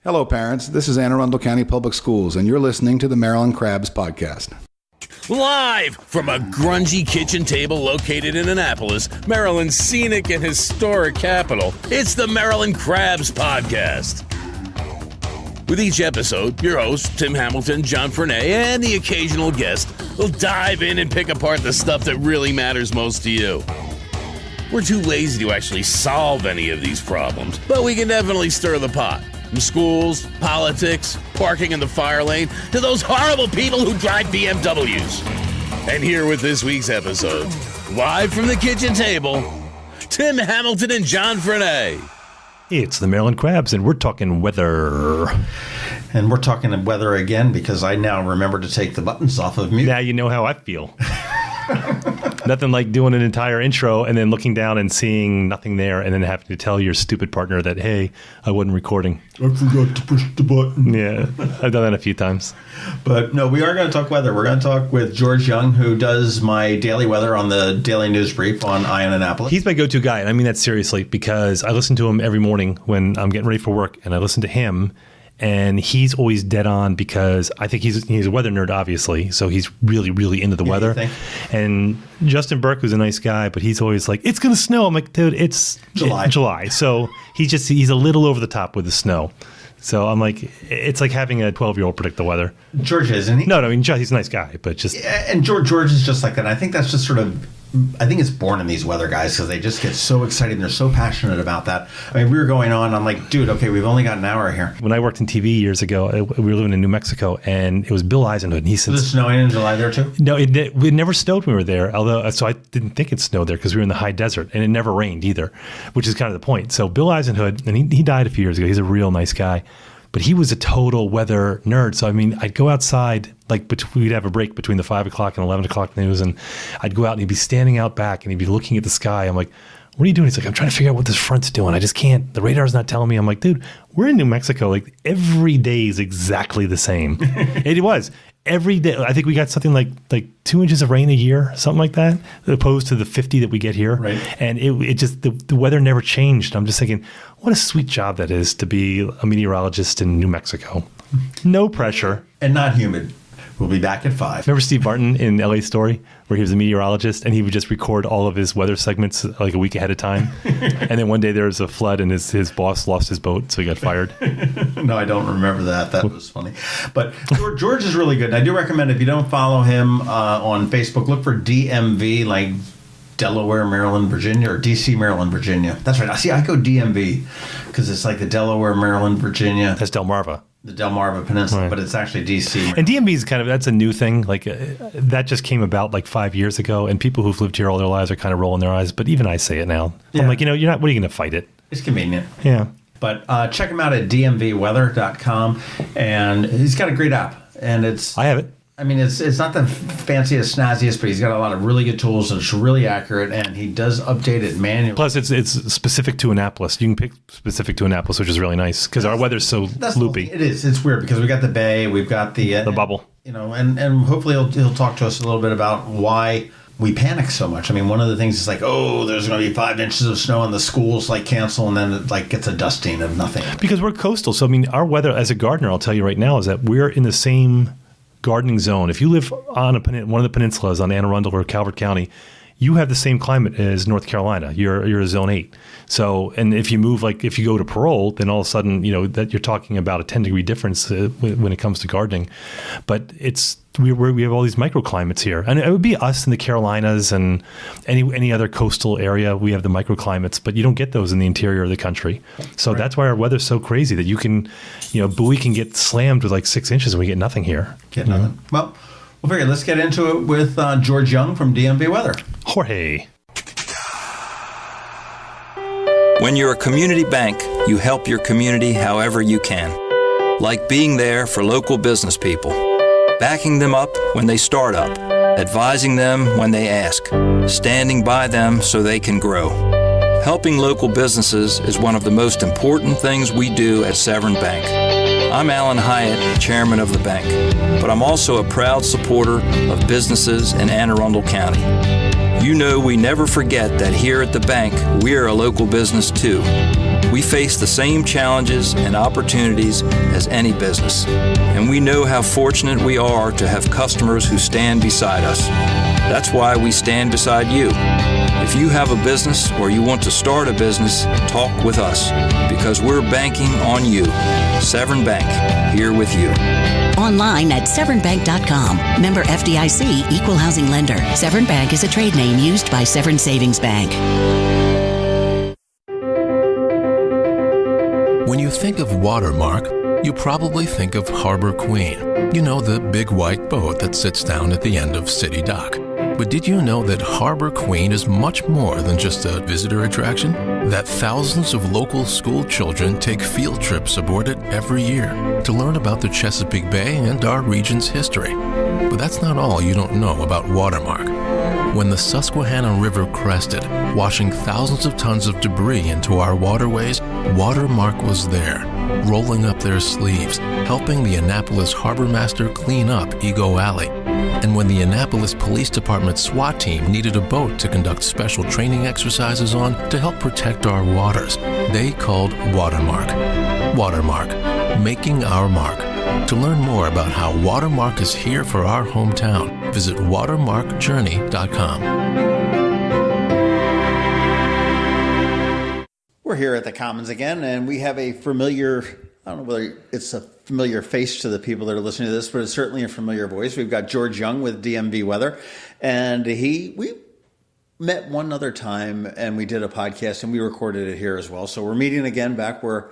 Hello, parents. This is Anne Arundel County Public Schools, and you're listening to the Maryland Crabs Podcast. Live from a grungy kitchen table located in Annapolis, Maryland's scenic and historic capital, it's the Maryland Crabs Podcast. With each episode, your hosts, Tim Hamilton, John Frenay, and the occasional guest will dive in and pick apart the stuff that really matters most to you. We're too lazy to actually solve any of these problems, but we can definitely stir the pot. From schools, politics, parking in the fire lane, to those horrible people who drive BMWs. And here with this week's episode, live from the kitchen table, Tim Hamilton and John Frenay. It's the Maryland Crabs, and we're talking weather. And we're talking weather again because I now remember to take the buttons off of mute. Now you know how I feel. Nothing like doing an entire intro and then looking down and seeing nothing there and then having to tell your stupid partner that, hey, I wasn't recording. I forgot to push the button. Yeah, I've done that a few times. But no, we are going to talk weather. We're going to talk with George Young, who does my daily weather on the Daily News Brief on Ion Annapolis. He's my go-to guy, and I mean that seriously, because I listen to him every morning when I'm getting ready for work, and I listen to him. And he's always dead on because I think he's a weather nerd, obviously. So he's really, really into the weather. And Justin Burke, who's a nice guy, but he's always like, it's going to snow. I'm like, dude, it's July. So he's a little over the top with the snow. So I'm like, it's like having a 12-year-old predict the weather. George, isn't he? No, I mean, he's a nice guy, but just... Yeah, and George is just like that. I think that's just sort of... I think it's born in these weather guys because they just get so excited and they're so passionate about that. I mean, we were going on. I'm like, dude, okay, we've only got an hour here. When I worked in TV years ago, we were living in New Mexico, and it was Bill Eisenhood. And he said, was it snowing in July there too? No, it never snowed when we were there. So I didn't think it snowed there because we were in the high desert, and it never rained either, which is kind of the point. So Bill Eisenhood, and he died a few years ago. He's a real nice guy. But he was a total weather nerd. So, I mean, I'd go outside, we'd have a break between the 5 o'clock and 11 o'clock news, and I'd go out and he'd be standing out back and he'd be looking at the sky. I'm like, what are you doing? He's like, I'm trying to figure out what this front's doing. I just can't. The radar's not telling me. I'm like, dude, we're in New Mexico. Like, every day is exactly the same. And it was. Every day, I think we got something like 2 inches of rain a year, something like that, opposed to the 50 that we get here. Right. And it just, the weather never changed. I'm just thinking, what a sweet job that is to be a meteorologist in New Mexico. No pressure. And not humid. We'll be back at 5. Remember Steve Martin in LA Story, where he was a meteorologist and he would just record all of his weather segments like a week ahead of time? And then one day there was a flood and his boss lost his boat, so he got fired. No, I don't remember that. That was funny. But George is really good. And I do recommend, if you don't follow him on Facebook, look for DMV, like Delaware, Maryland, Virginia, or DC, Maryland, Virginia. That's right. See, I go DMV because it's like the Delaware, Maryland, Virginia. That's Delmarva. The Delmarva Peninsula, right. But it's actually DC. And DMV is that's a new thing. That just came about 5 years ago, and people who've lived here all their lives are kind of rolling their eyes. But even I say it now. Yeah. I'm like, you're not. What are you going to fight it? It's convenient. Yeah. But check him out at dmvweather.com, and he's got a great app. And I have it. I mean, it's not the fanciest, snazziest, but he's got a lot of really good tools, and it's really accurate, and he does update it manually. Plus, it's specific to Annapolis. You can pick specific to Annapolis, which is really nice, because our weather's so loopy. It is. It's weird, because we got the bay, we've got the bubble. And hopefully he'll talk to us a little bit about why we panic so much. I mean, one of the things is there's going to be 5 inches of snow and the schools cancel, and then it gets a dusting of nothing. Because we're coastal. So, I mean, our weather as a gardener, I'll tell you right now, is that we're in the same gardening zone. If you live on one of the peninsulas on Anne Arundel or Calvert County, you have the same climate as North Carolina. You're a zone 8. So, and if you move, if you go to Parole, then all of a sudden, that you're talking about a 10-degree difference when it comes to gardening. But we have all these microclimates here, and it would be us in the Carolinas and any other coastal area. We have the microclimates, but you don't get those in the interior of the country. So That's why our weather's so crazy that you can, Bowie can get slammed with 6 inches and we get nothing here. Get nothing. Well, figure let's get into it with George Young from DMV Weather. Jorge. When you're a community bank, you help your community however you can. Like being there for local business people, backing them up when they start up, advising them when they ask, standing by them so they can grow. Helping local businesses is one of the most important things we do at Severn Bank. I'm Alan Hyatt, chairman of the bank, but I'm also a proud supporter of businesses in Anne Arundel County. You know we never forget that here at the bank, we're a local business too. We face the same challenges and opportunities as any business, and we know how fortunate we are to have customers who stand beside us. That's why we stand beside you. If you have a business or you want to start a business, talk with us, because we're banking on you. Severn Bank, here with you. Online at severnbank.com. Member FDIC, equal housing lender. Severn Bank is a trade name used by Severn Savings Bank. When you think of Watermark, you probably think of Harbor Queen. You know, the big white boat that sits down at the end of City Dock. But did you know that Harbor Queen is much more than just a visitor attraction? That thousands of local school children take field trips aboard it every year to learn about the Chesapeake Bay and our region's history. But that's not all you don't know about Watermark. When the Susquehanna River crested, washing thousands of tons of debris into our waterways, Watermark was there, rolling up their sleeves, helping the Annapolis Harbor Master clean up Ego Alley. And when the Annapolis Police Department SWAT team needed a boat to conduct special training exercises on to help protect our waters, they called Watermark. Watermark, making our mark. To learn more about how Watermark is here for our hometown, visit watermarkjourney.com. We're here at the Commons again, and we have a familiar, I don't know whether it's a familiar face to the people that are listening to this, but it's certainly a familiar voice. We've got George Young with DMV Weather, and we met one other time, and we did a podcast, and we recorded it here as well. So we're meeting again back where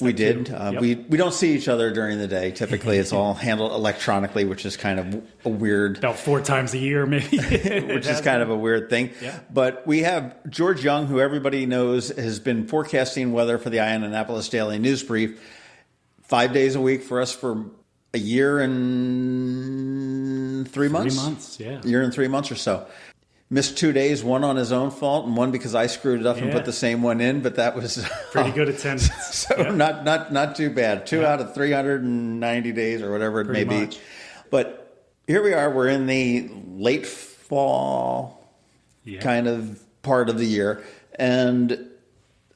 we did. Yep. We don't see each other during the day. Typically, it's all handled electronically, which is kind of a weird... About 4 times a year, maybe. which is kind of a weird thing. Yeah. But we have George Young, who everybody knows has been forecasting weather for the Annapolis Daily News Brief 5 days a week for us for a year and 3 months. 3 months, yeah. A year and 3 months or so. Missed 2 days, one on his own fault and one because I screwed it up and put the same one in, but that was pretty good attendance. So not too bad. 2 out of 390 days or whatever it may be. But here we are, we're in the late fall kind of part of the year, and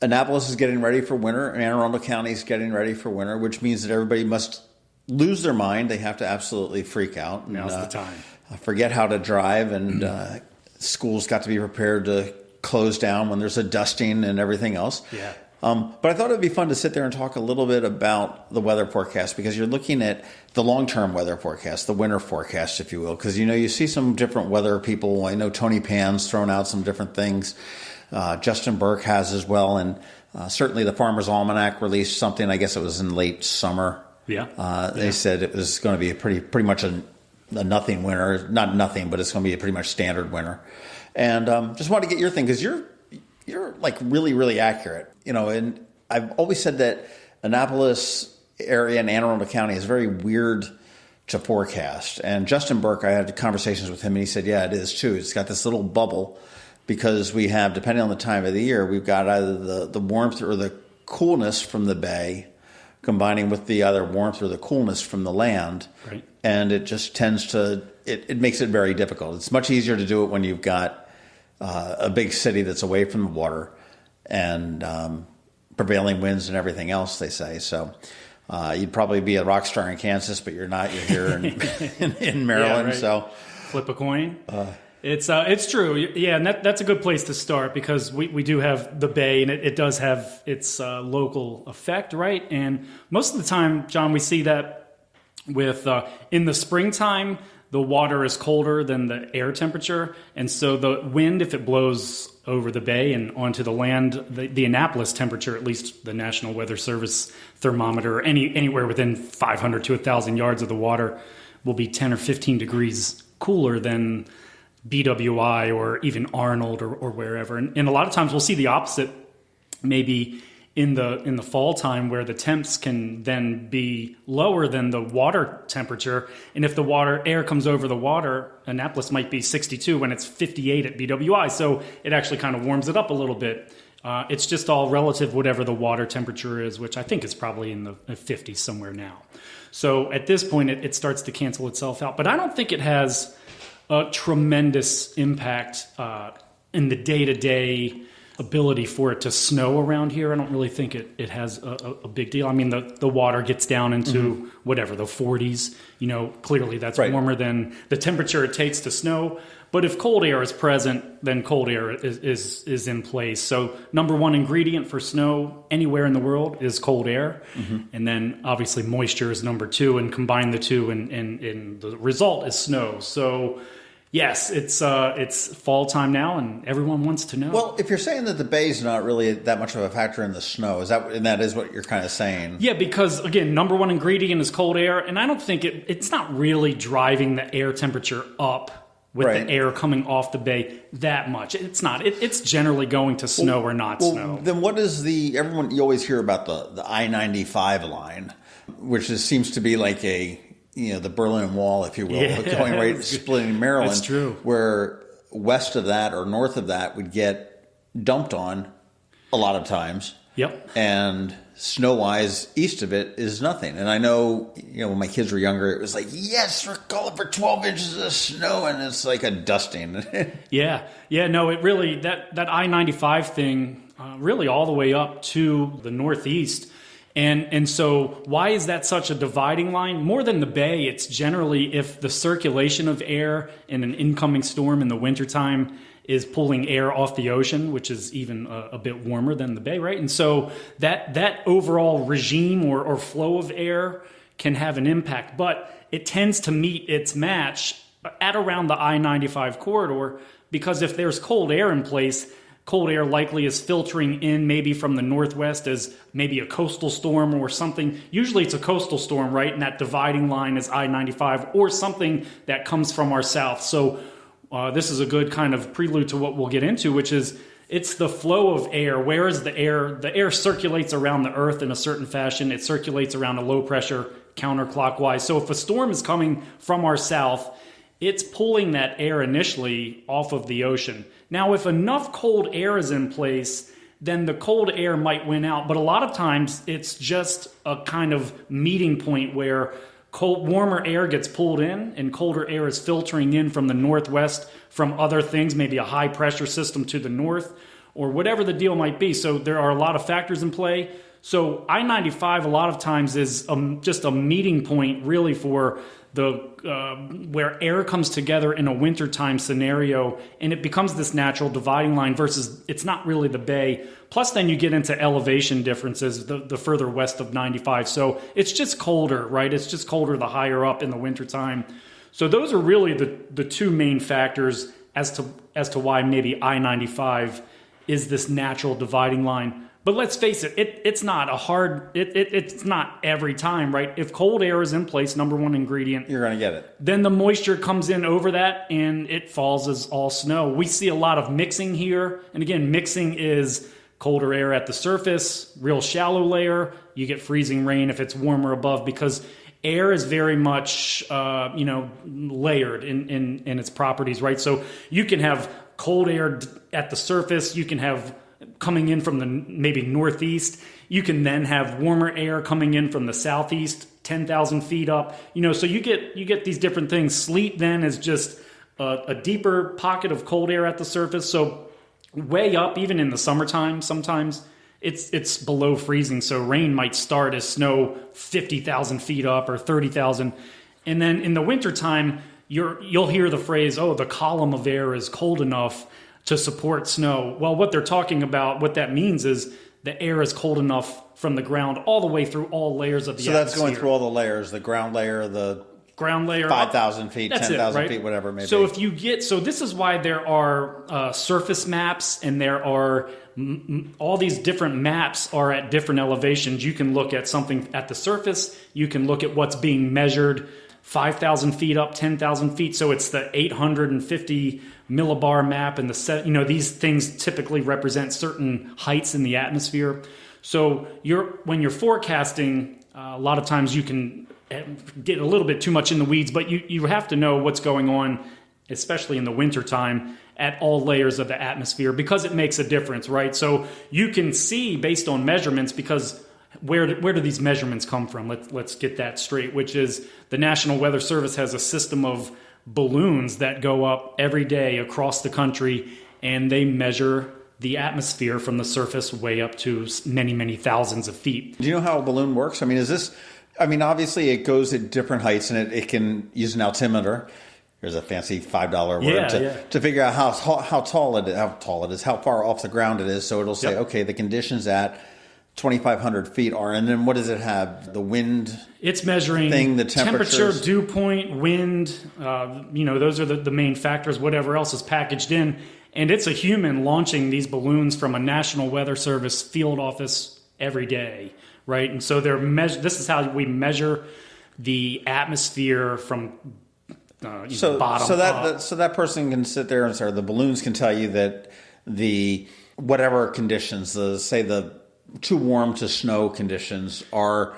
Annapolis is getting ready for winter, and Anne Arundel County is getting ready for winter, which means that everybody must lose their mind. They have to absolutely freak out. Now's the time. Forget how to drive, and schools got to be prepared to close down when there's a dusting and everything else. Yeah. But I thought it would be fun to sit there and talk a little bit about the weather forecast, because you're looking at the long-term weather forecast, the winter forecast, if you will, because, you see some different weather people. I know Tony Pan's thrown out some different things. Justin Burke has as well. And certainly the Farmer's Almanac released something, I guess it was in late summer. Yeah. They said it was going to be a pretty much a nothing winter. Not nothing, but it's going to be a pretty much standard winter. And just wanted to get your thing, because you're like really, really accurate. And I've always said that Annapolis area and Anne Arundel County is very weird to forecast. And Justin Burke, I had conversations with him, and he said, yeah, it is too. It's got this little bubble, because we have, depending on the time of the year, we've got either the warmth or the coolness from the bay combining with the other warmth or the coolness from the land. Right. And it just tends to, it makes it very difficult. It's much easier to do it when you've got a big city that's away from the water and prevailing winds and everything else, they say. So you'd probably be a rock star in Kansas, but you're not. You're here in Maryland. Yeah, right. So flip a coin. It's true. Yeah, and that's a good place to start, because we do have the bay, and it does have its local effect, right? And most of the time, John, we see that with in the springtime, the water is colder than the air temperature, and so the wind, if it blows over the bay and onto the land, the Annapolis temperature, at least the National Weather Service thermometer, anywhere within 500 to 1,000 yards of the water, will be 10 or 15 degrees cooler than BWI or even Arnold or wherever. And a lot of times we'll see the opposite, maybe in the fall time, where the temps can then be lower than the water temperature. And if the air comes over the water, Annapolis might be 62 when it's 58 at BWI. So it actually kind of warms it up a little bit. It's just all relative, whatever the water temperature is, which I think is probably in the 50s somewhere now. So at this point, it starts to cancel itself out. But I don't think it has a tremendous impact in the day-to-day ability for it to snow around here, I don't really think it has a big deal. I mean, the water gets down into whatever, the 40s. Clearly that's warmer than the temperature it takes to snow. But if cold air is present, then cold air is in place. So number one ingredient for snow anywhere in the world is cold air. And then obviously moisture is number two, and combine the two and the result is snow. So yes, it's fall time now, and everyone wants to know. Well, if you're saying that the bay is not really that much of a factor in the snow, that is what you're kind of saying? Yeah, because again, number one ingredient is cold air, and I don't think it's not really driving the air temperature up with the air coming off the bay that much. It's not. It's generally going to snow or not snow. Then what is you always hear about the I-95 line, which seems to be like the Berlin Wall, if you will, going right splitting Maryland. That's true. Where west of that or north of that would get dumped on a lot of times. Yep. And snow-wise, east of it is nothing. And I know, when my kids were younger, it was like, yes, we're going for 12 inches of snow, and it's like a dusting. Yeah. No, it really, that I-95 thing, really all the way up to the northeast. And so why is that such a dividing line? More than the bay, it's generally if the circulation of air in an incoming storm in the wintertime is pulling air off the ocean, which is even a bit warmer than the bay, right? And so that overall regime or flow of air can have an impact, but it tends to meet its match at around the I-95 corridor, because if there's cold air in place, cold air likely is filtering in maybe from the northwest as maybe a coastal storm or something. Usually it's a coastal storm, right? And that dividing line is I-95 or something that comes from our south. So this is a good kind of prelude to what we'll get into, which is it's the flow of air. Where is the air? The air circulates around the earth in a certain fashion. It circulates around a low pressure counterclockwise. So if a storm is coming from our south, it's pulling that air initially off of the ocean. Now, if enough cold air is in place, then the cold air might win out. But a lot of times it's just a kind of meeting point where warmer air gets pulled in and colder air is filtering in from the northwest from other things, maybe a high pressure system to the north or whatever the deal might be. So there are a lot of factors in play. So I-95 a lot of times is just a meeting point really for where air comes together in a wintertime scenario, and it becomes this natural dividing line versus it's not really the bay. Plus then you get into elevation differences the further west of 95. So it's just colder, right? It's just colder the higher up in the wintertime. So those are really the two main factors as to why maybe I-95 is this natural dividing line. But let's face it, it's not it's not every time, right? If cold air is in place, number one ingredient, you're going to get it. Then the moisture comes in over that and it falls as all snow. We see a lot of mixing here. And again, mixing is colder air at the surface, real shallow layer. You get freezing rain if it's warmer above because air is very much, layered in its properties, right? So you can have cold air at the surface. You can have coming in from the maybe northeast. You can then have warmer air coming in from the southeast, 10,000 feet up. So you get these different things. Sleet then is just a deeper pocket of cold air at the surface. So way up, even in the summertime, sometimes it's below freezing. So rain might start as snow 50,000 feet up or 30,000. And then in the wintertime, you'll hear the phrase, oh, the column of air is cold enough to support snow. Well, what they're talking about, what that means is the air is cold enough from the ground all the way through all layers of the atmosphere. So that's going through all the layers, the ground layer, the ground layer, 5,000 feet, 10,000 feet, whatever it may be. So this is why there are surface maps, and there are all these different maps are at different elevations. You can look at something at the surface. You can look at what's being measured 5,000 feet up, 10,000 feet. So it's the 850 millibar map, and these things typically represent certain heights in the atmosphere. So when you're forecasting, a lot of times you can get a little bit too much in the weeds, but you have to know what's going on, especially in the wintertime, at all layers of the atmosphere, because it makes a difference, right? So you can see based on measurements, because where do these measurements come from? Let's get that straight, which is the National Weather Service has a system of balloons that go up every day across the country, and they measure the atmosphere from the surface way up to many, many thousands of feet. Do you know how a balloon works? I mean, obviously it goes at different heights, and it can use an altimeter. There's a fancy $5 word to figure out how tall it is, how far off the ground it is. So it'll say, okay, the conditions at 2,500 feet are, and then what does it have? The wind. It's measuring the temperature, dew point, wind. Those are the main factors. Whatever else is packaged in, and it's a human launching these balloons from a National Weather Service field office every day, right? And so this is how we measure the atmosphere from. Bottom up. So that person can sit there and say the balloons can tell you that the whatever conditions, say the too warm to snow conditions are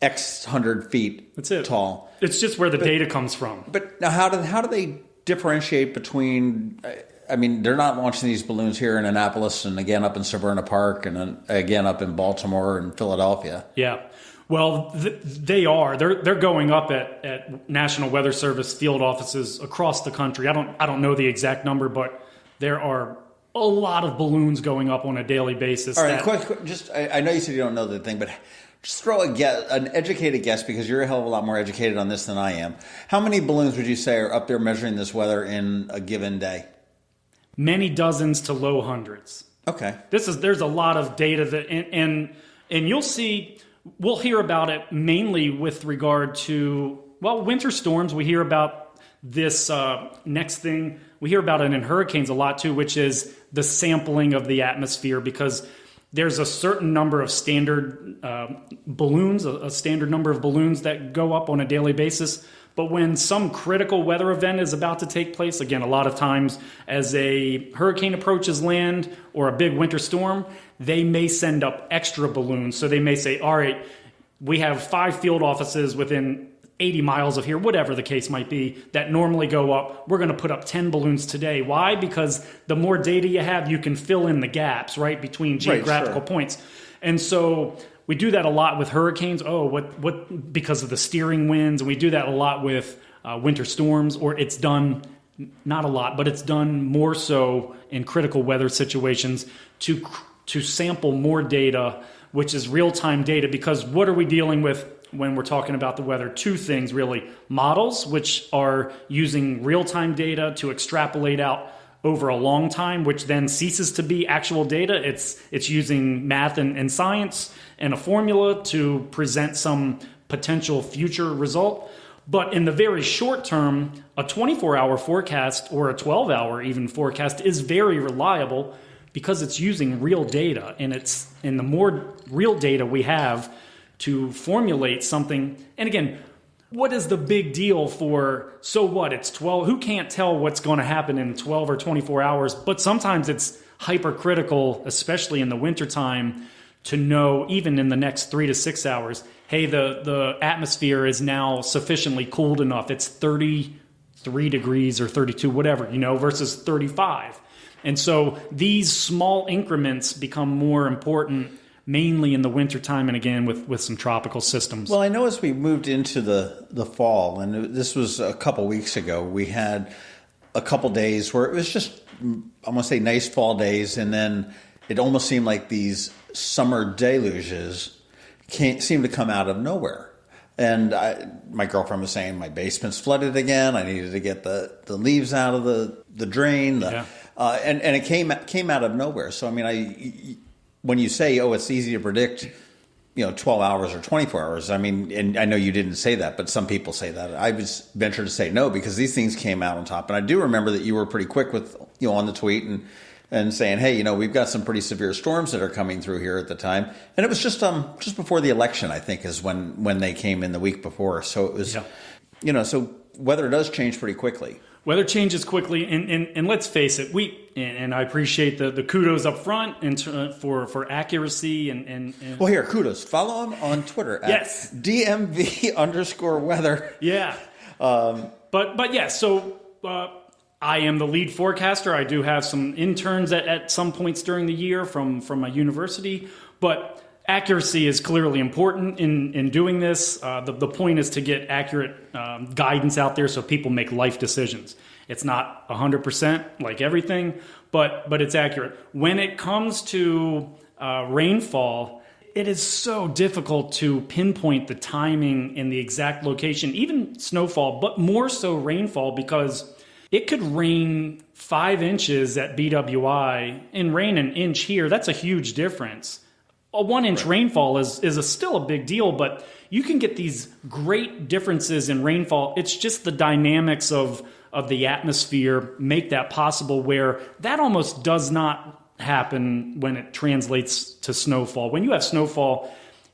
X hundred feet tall. It's just where the data comes from. But now how do they differentiate between? I mean, they're not launching these balloons here in Annapolis and again up in Severna Park and then again up in Baltimore and Philadelphia. Yeah. Well, they are. They're going up at National Weather Service field offices across the country. I don't know the exact number, but there are a lot of balloons going up on a daily basis. All right, quick, I know you said you don't know the thing, but just throw an educated guess, because you're a hell of a lot more educated on this than I am. How many balloons would you say are up there measuring this weather in a given day? Many dozens to low hundreds. Okay. There's a lot of data that and you'll see. We'll hear about it mainly with regard to, winter storms. We hear about this next thing. We hear about it in hurricanes a lot too, which is the sampling of the atmosphere, because there's a certain number of standard balloons, a standard number of balloons that go up on a daily basis. But when some critical weather event is about to take place, again, a lot of times as a hurricane approaches land or a big winter storm, they may send up extra balloons. So they may say, all right, we have 5 field offices within 80 miles of here, whatever the case might be, that normally go up. We're going to put up 10 balloons today. Why? Because the more data you have, you can fill in the gaps, right, between geographical points. And so we do that a lot with hurricanes. Because of the steering winds. And we do that a lot with winter storms, or it's done, not a lot, but it's done more so in critical weather situations to sample more data, which is real-time data. Because what are we dealing with when we're talking about the weather? 2 things, really. Models, which are using real-time data to extrapolate out over a long time, which then ceases to be actual data. It's using math and science and a formula to present some potential future result. But in the very short term, a 24-hour forecast or a 12-hour even forecast is very reliable because it's using real data. And the more real data we have to formulate something, and again, what is the big deal for, so what, it's 12, who can't tell what's going to happen in 12 or 24 hours, but sometimes it's hypercritical, especially in the wintertime, to know even in the next 3 to 6 hours, hey, the atmosphere is now sufficiently cooled enough, it's 33 degrees or 32, whatever, versus 35. And so these small increments become more important mainly in the wintertime, and again with some tropical systems. Well, I know as we moved into the fall, and this was a couple weeks ago, we had a couple days where it was just, I'm going to say, nice fall days, and then it almost seemed like these summer deluges seemed to come out of nowhere. And my girlfriend was saying my basement's flooded again. I needed to get the leaves out of the drain, and it came out of nowhere. So I mean, when you say, it's easy to predict, 12 hours or 24 hours, I mean, and I know you didn't say that, but some people say that. I was ventured to say no, because these things came out on top. And I do remember that you were pretty quick with, on the tweet and saying, hey, we've got some pretty severe storms that are coming through here at the time. And it was just before the election, I think, is when they came in the week before. So it was, so weather does change pretty quickly. Weather changes quickly, and let's face it, and I appreciate the kudos up front and for accuracy and well, here, kudos. Follow him on Twitter at DMV_weather. Yeah. But yeah, so I am the lead forecaster. I do have some interns at some points during the year from a university, but accuracy is clearly important in doing this. The point is to get accurate guidance out there so people make life decisions. It's not 100% like everything, but it's accurate. When it comes to rainfall, it is so difficult to pinpoint the timing and the exact location, even snowfall, but more so rainfall, because it could rain 5 inches at BWI and rain an inch here. That's a huge difference. A 1 inch rainfall is still a big deal, but you can get these great differences in rainfall. It's just the dynamics of the atmosphere make that possible, where that almost does not happen when it translates to snowfall. When you have snowfall,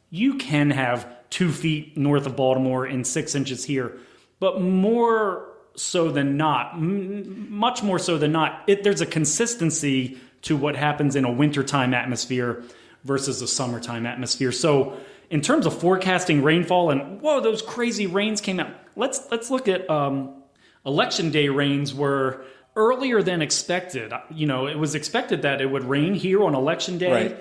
you can have 2 feet north of Baltimore and 6 inches here, but more so than not, much more so than not, there's a consistency to what happens in a wintertime atmosphere versus a summertime atmosphere. So in terms of forecasting rainfall, and whoa, those crazy rains came out. Let's look at election day rains were earlier than expected. You know, it was expected that it would rain here on election day,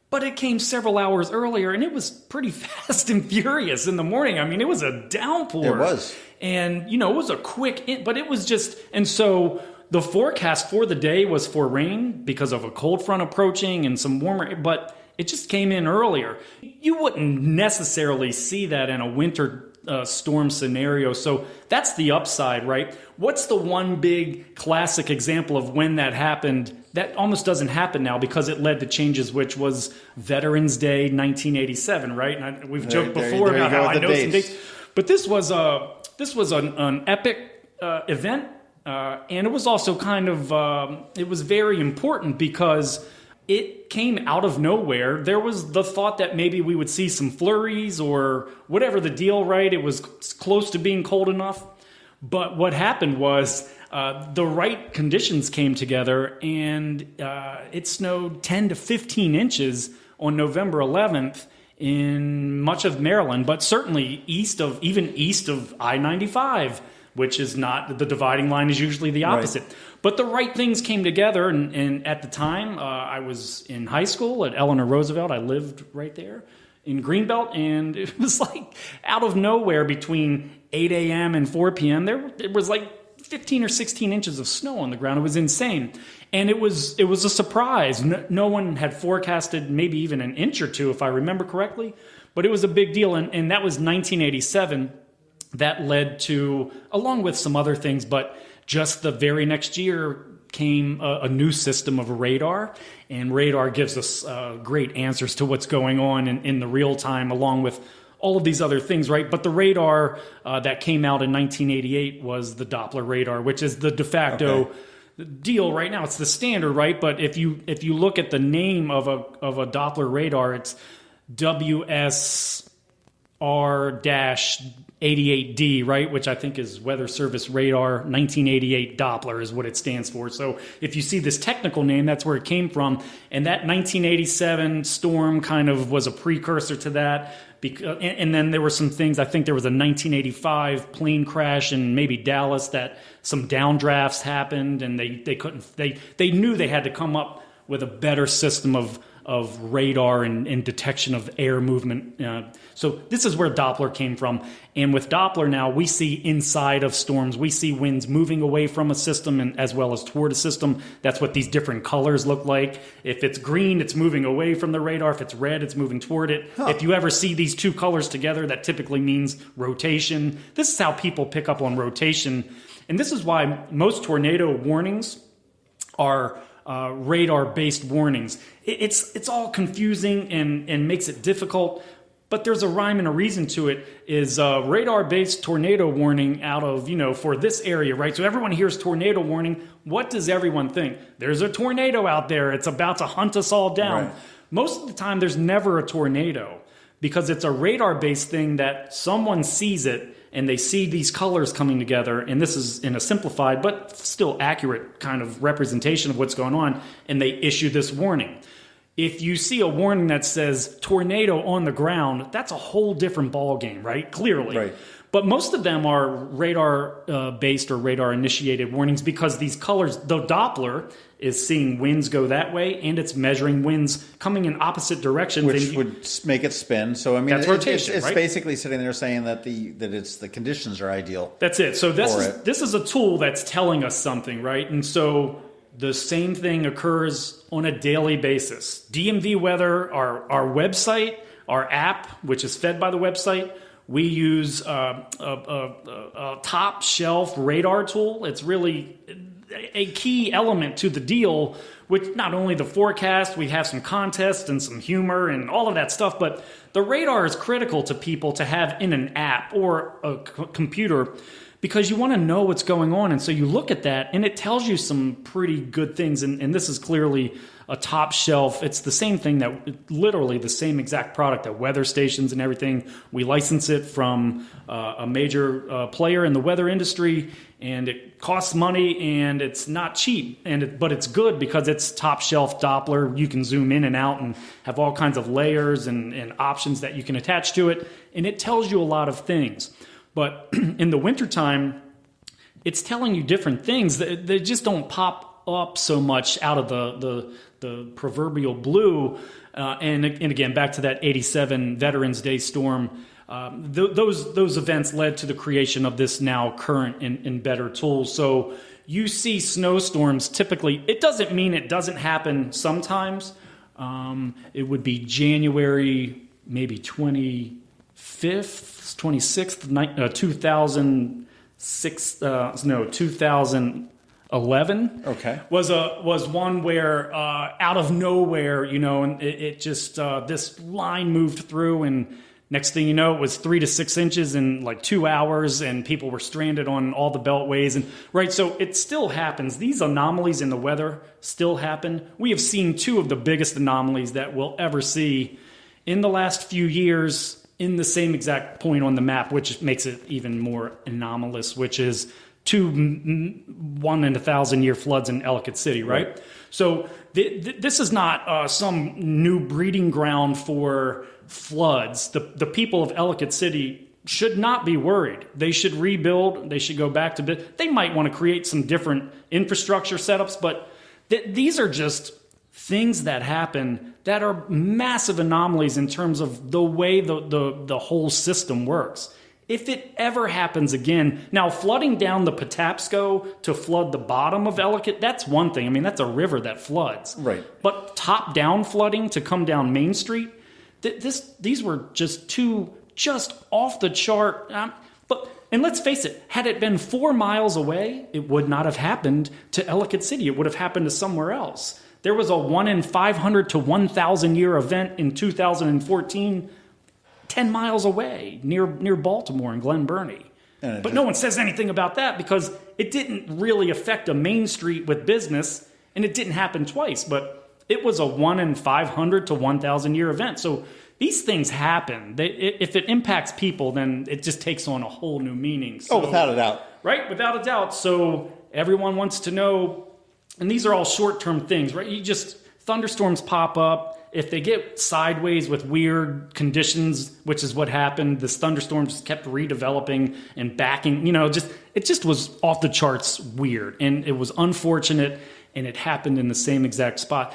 but it came several hours earlier, and it was pretty fast and furious in the morning. I mean, it was a downpour. It was. And, you know, it was a quick, but it was just, and so the forecast for the day was for rain because of a cold front approaching and some warmer, but it just came in earlier. You wouldn't necessarily see that in a winter storm scenario. So that's the upside, right? What's the one big classic example of when that happened? That almost doesn't happen now because it led to changes, which was Veterans Day 1987, right? And we've joked before about how I know some dates. But this was an epic event, and it was also kind of it was very important because it came out of nowhere. There was the thought that maybe we would see some flurries or whatever the deal, right? It was close to being cold enough. But what happened was the right conditions came together, and it snowed 10 to 15 inches on November 11th in much of Maryland, but certainly east of I-95, which is not, the dividing line is usually the opposite. Right. But the right things came together, and at the time, I was in high school at Eleanor Roosevelt. I lived right there in Greenbelt, and it was like out of nowhere between 8 a.m. and 4 p.m., it was like 15 or 16 inches of snow on the ground. It was insane. And it was a surprise. No one had forecasted maybe even an inch or two, if I remember correctly. But it was a big deal, and that was 1987. That led to, along with some other things, but just the very next year came a new system of radar, and radar gives us great answers to what's going on in the real time, along with all of these other things, right? But the radar that came out in 1988 was the Doppler radar, which is the de facto deal right now. It's the standard, right? But if you look at the name of a Doppler radar, it's WSR-88D, right? Which I think is Weather Service Radar 1988 Doppler is what it stands for. So if you see this technical name, that's where it came from. And that 1987 storm kind of was a precursor to that. And then there were some things, I think there was a 1985 plane crash in maybe Dallas that some downdrafts happened, and they knew they had to come up with a better system of radar and detection of air movement. So this is where Doppler came from. And with Doppler now, we see inside of storms. We see winds moving away from a system and as well as toward a system. That's what these different colors look like. If it's green, it's moving away from the radar. If it's red, it's moving toward it. Huh. If you ever see these two colors together, that typically means rotation. This is how people pick up on rotation. And this is why most tornado warnings are radar-based warnings. It's all confusing and makes it difficult, but there's a rhyme and a reason to it. Is radar-based tornado warning out of, for this area, right? So everyone hears tornado warning. What does everyone think? There's a tornado out there. It's about to hunt us all down. Right. Most of the time, there's never a tornado because it's a radar-based thing that someone sees it and they see these colors coming together, and this is in a simplified but still accurate kind of representation of what's going on, and they issue this warning. If you see a warning that says tornado on the ground, that's a whole different ballgame, right? Clearly. Right. But most of them are radar-based or radar-initiated warnings because these colors, the Doppler is seeing winds go that way, and it's measuring winds coming in opposite directions. Which would make it spin. So, I mean, that's rotation, it's right? basically sitting there saying that the conditions are ideal. That's it. So this is a tool that's telling us something, right? And so the same thing occurs on a daily basis. DMV Weather, our website, our app, which is fed by the website, we use a top shelf radar tool. It's really a key element to the deal, which not only the forecast, we have some contests and some humor and all of that stuff, but the radar is critical to people to have in an app or a computer, because you want to know what's going on. And so you look at that and it tells you some pretty good things. And this is clearly a top shelf. It's the same thing, that literally the same exact product that weather stations and everything. We license it from a major player in the weather industry, and it costs money and it's not cheap. But it's good because it's top shelf Doppler. You can zoom in and out and have all kinds of layers and options that you can attach to it. And it tells you a lot of things. But in the wintertime, it's telling you different things. They just don't pop up so much out of the proverbial blue. And again, back to that 87 Veterans Day storm, those events led to the creation of this now current and better tool. So you see snowstorms typically. It doesn't mean it doesn't happen sometimes. It would be January, maybe 26th, 2011. Okay. Was one where out of nowhere, and it just this line moved through, and next thing you know, it was 3 to 6 inches in like 2 hours, and people were stranded on all the beltways. And right, so it still happens. These anomalies in the weather still happen. We have seen 2 of the biggest anomalies that we'll ever see in the last few years in the same exact point on the map, which makes it even more anomalous, which is 2 1 in 1,000 year floods in Ellicott City, right? So this is not some new breeding ground for floods. The people of Ellicott City should not be worried. They should rebuild. They should go back to they might want to create some different infrastructure setups, but these are just things that happen that are massive anomalies in terms of the way the whole system works. If it ever happens again, now flooding down the Patapsco to flood the bottom of Ellicott, that's one thing. I mean, that's a river that floods. Right. But top-down flooding to come down Main Street, these were just 2 just off the chart. And let's face it, had it been 4 miles away, it would not have happened to Ellicott City. It would have happened to somewhere else. There was a 1 in 500 to 1,000 year event in 2014, 10 miles away near Baltimore in Glen Burnie. But no one says anything about that because it didn't really affect a Main Street with business, and it didn't happen twice. But it was a 1 in 500 to 1,000 year event. So these things happen. If it impacts people, then it just takes on a whole new meaning. So, without a doubt. Right, without a doubt. So everyone wants to know. And these are all short-term things, right? Thunderstorms pop up. If they get sideways with weird conditions, which is what happened, this thunderstorm just kept redeveloping and backing. It just was off the charts weird. And it was unfortunate, and it happened in the same exact spot.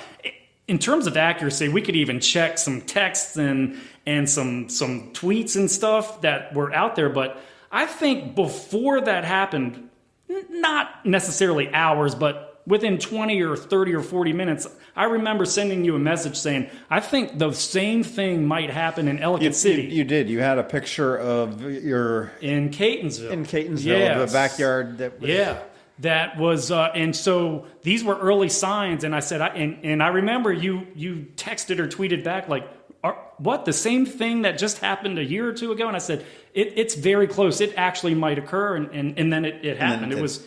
In terms of accuracy, we could even check some texts and some tweets and stuff that were out there. But I think before that happened, not necessarily hours, but within 20 or 30 or 40 minutes, I remember sending you a message saying, I think the same thing might happen in Ellicott City. You did. You had a picture of your... In Catonsville. Yes. The backyard. That was, and so these were early signs, and I said, and I remember you texted or tweeted back like, what, the same thing that just happened a year or 2 ago? And I said, it's very close. It actually might occur, and then it happened. It was.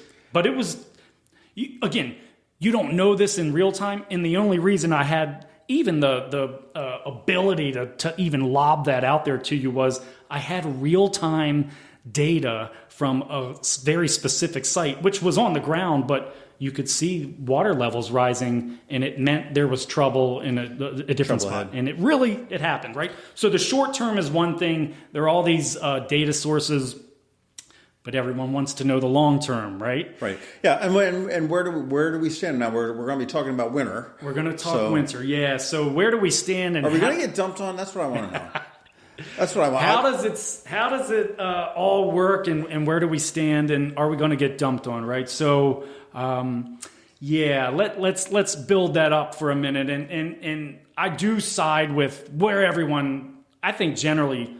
Again, you don't know this in real time, and the only reason I had even the ability to even lob that out there to you was I had real-time data from a very specific site, which was on the ground, but you could see water levels rising, and it meant there was trouble in a different spot. And it happened, right? So the short term is one thing. There are all these data sources, but everyone wants to know the long term, right? Right. Yeah. And where do we stand now? We're going to be talking about winter. We're going to talk winter. Yeah. So where do we stand? And are we going to get dumped on? That's what I want to know. That's what I want. How does it all work, and where do we stand, and are we going to get dumped on? Right. So Yeah, let's build that up for a minute, and I do side with where everyone, I think generally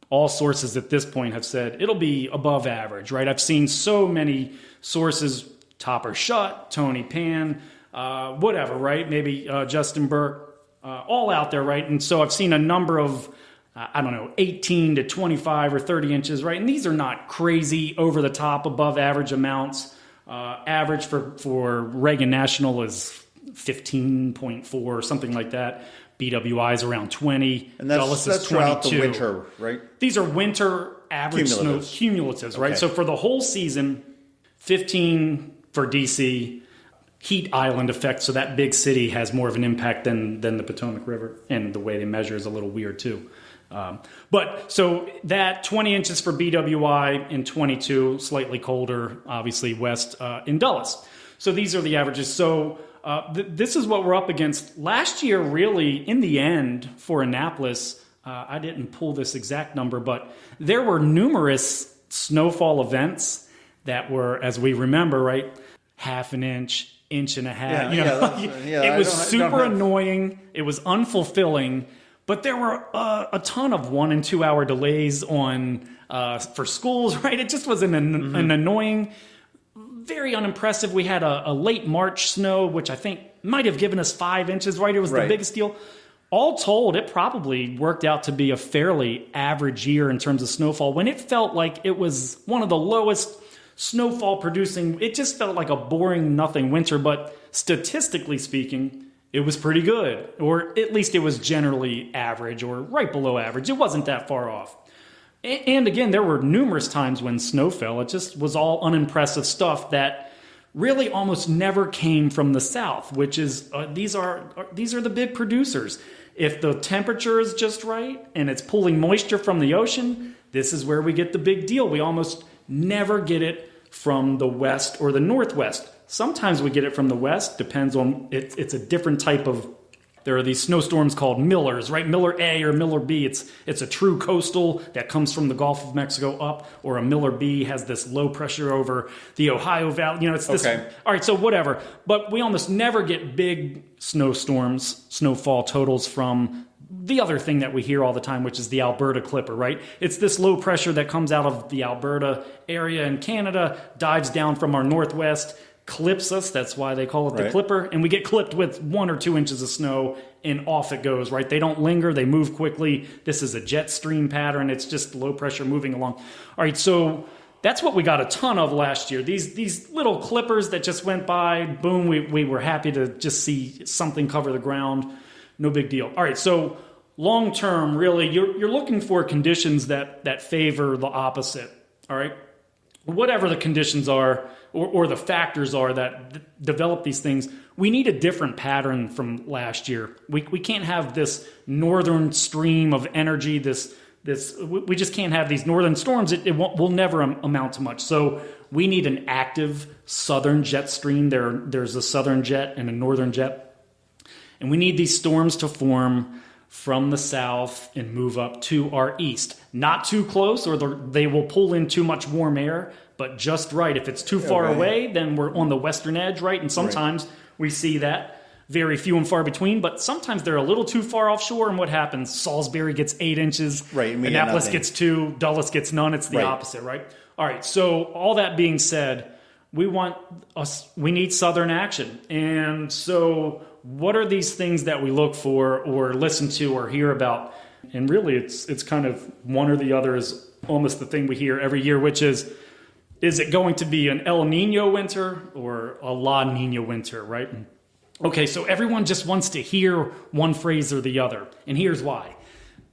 all sources at this point have said it'll be above average, right? I've seen so many sources, Topper Shut, Tony Pan, whatever, right? Maybe Justin Burke, all out there, right? And so I've seen a number of, 18 to 25 or 30 inches, right? And these are not crazy, over the top, above average amounts. Average for Reagan National is 15.4 or something like that. BWI is around 20. And that's 22. throughout the winter, right? These are winter average cumulatives, right? Okay. So for the whole season, 15 for DC, heat island effect. So that big city has more of an impact than the Potomac River, and the way they measure is a little weird too. But so that 20 inches for BWI and 22, slightly colder, obviously west in Dulles. So these are the averages. So this is what we're up against. Last year, really, in the end, for Annapolis, I didn't pull this exact number, but there were numerous snowfall events that were, as we remember, right, half an inch, inch and a half. It was super annoying. It was unfulfilling. But there were a ton of 1 and 2 hour delays on for schools, right? It just was an annoying, very unimpressive. We had a late March snow, which I think might have given us 5 inches, right? It was the biggest deal. All told, it probably worked out to be a fairly average year in terms of snowfall. When it felt like it was one of the lowest snowfall producing, it just felt like a boring nothing winter. But statistically speaking, it was pretty good, or at least it was generally average or right below average. It wasn't that far off. And again, there were numerous times when snow fell. It just was all unimpressive stuff that really almost never came from the south, which is these are the big producers. If the temperature is just right and it's pulling moisture from the ocean, this is where we get the big deal. We almost never get it from the west or the northwest. Sometimes we get it from the west, depends on, it's a different type of, there are these snowstorms called Millers, right? Miller A or Miller B, it's a true coastal that comes from the Gulf of Mexico up, or a Miller B has this low pressure over the Ohio Valley, it's this, all right, so whatever. But we almost never get big snowstorms, snowfall totals from the other thing that we hear all the time, which is the Alberta Clipper, right? It's this low pressure that comes out of the Alberta area in Canada, dives down from our northwest, clips us, that's why they call it the Clipper, and we get clipped with 1 or 2 inches of snow, and off it goes, right? They don't linger, they move quickly. This is a jet stream pattern, it's just low pressure moving along. All right, so that's what we got a ton of last year. These little clippers that just went by, boom, we were happy to just see something cover the ground, no big deal. All right, so long term, really, you're looking for conditions that favor the opposite, all right? Whatever the conditions are, or the factors are that develop these things, we need a different pattern from last year. We can't have this northern stream of energy, we just can't have these northern storms. Will never amount to much. So we need an active southern jet stream. There's a southern jet and a northern jet. And we need these storms to form from the south and move up to our east. Not too close, or they will pull in too much warm air, but just right. If it's too far away, then we're on the western edge, right? And sometimes we see that, very few and far between, but sometimes they're a little too far offshore, and what happens? Salisbury gets 8 inches, Annapolis gets 2, Dulles gets none. It's the opposite, right? All right, so all that being said, we need southern action. And so what are these things that we look for or listen to or hear about? And really it's kind of one or the other is almost the thing we hear every year, which is it going to be an El Nino winter or a La Nina winter, right? Okay, so everyone just wants to hear one phrase or the other. And here's why.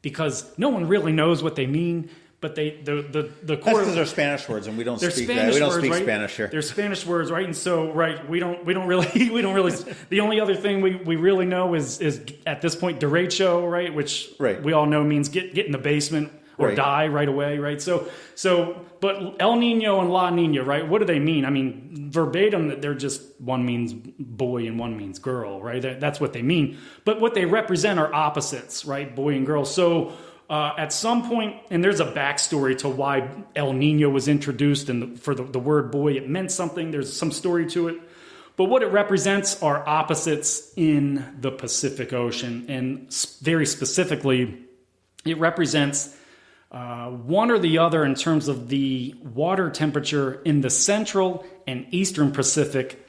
Because no one really knows what they mean. But the core, because they're Spanish words, and we don't speak Spanish here. They're Spanish words, right? And so, we don't really. The only other thing we really know is at this point derecho, right? Which we all know means get in the basement or die right away, right? So, but El Nino and La Nina, right? What do they mean? I mean, verbatim, they're just, one means boy and one means girl, right? That's what they mean. But what they represent are opposites, right? Boy and girl. So. At some point, and there's a backstory to why El Nino was introduced, and for the word boy, it meant something. There's some story to it. But what it represents are opposites in the Pacific Ocean. And very specifically, it represents one or the other in terms of the water temperature in the central and eastern Pacific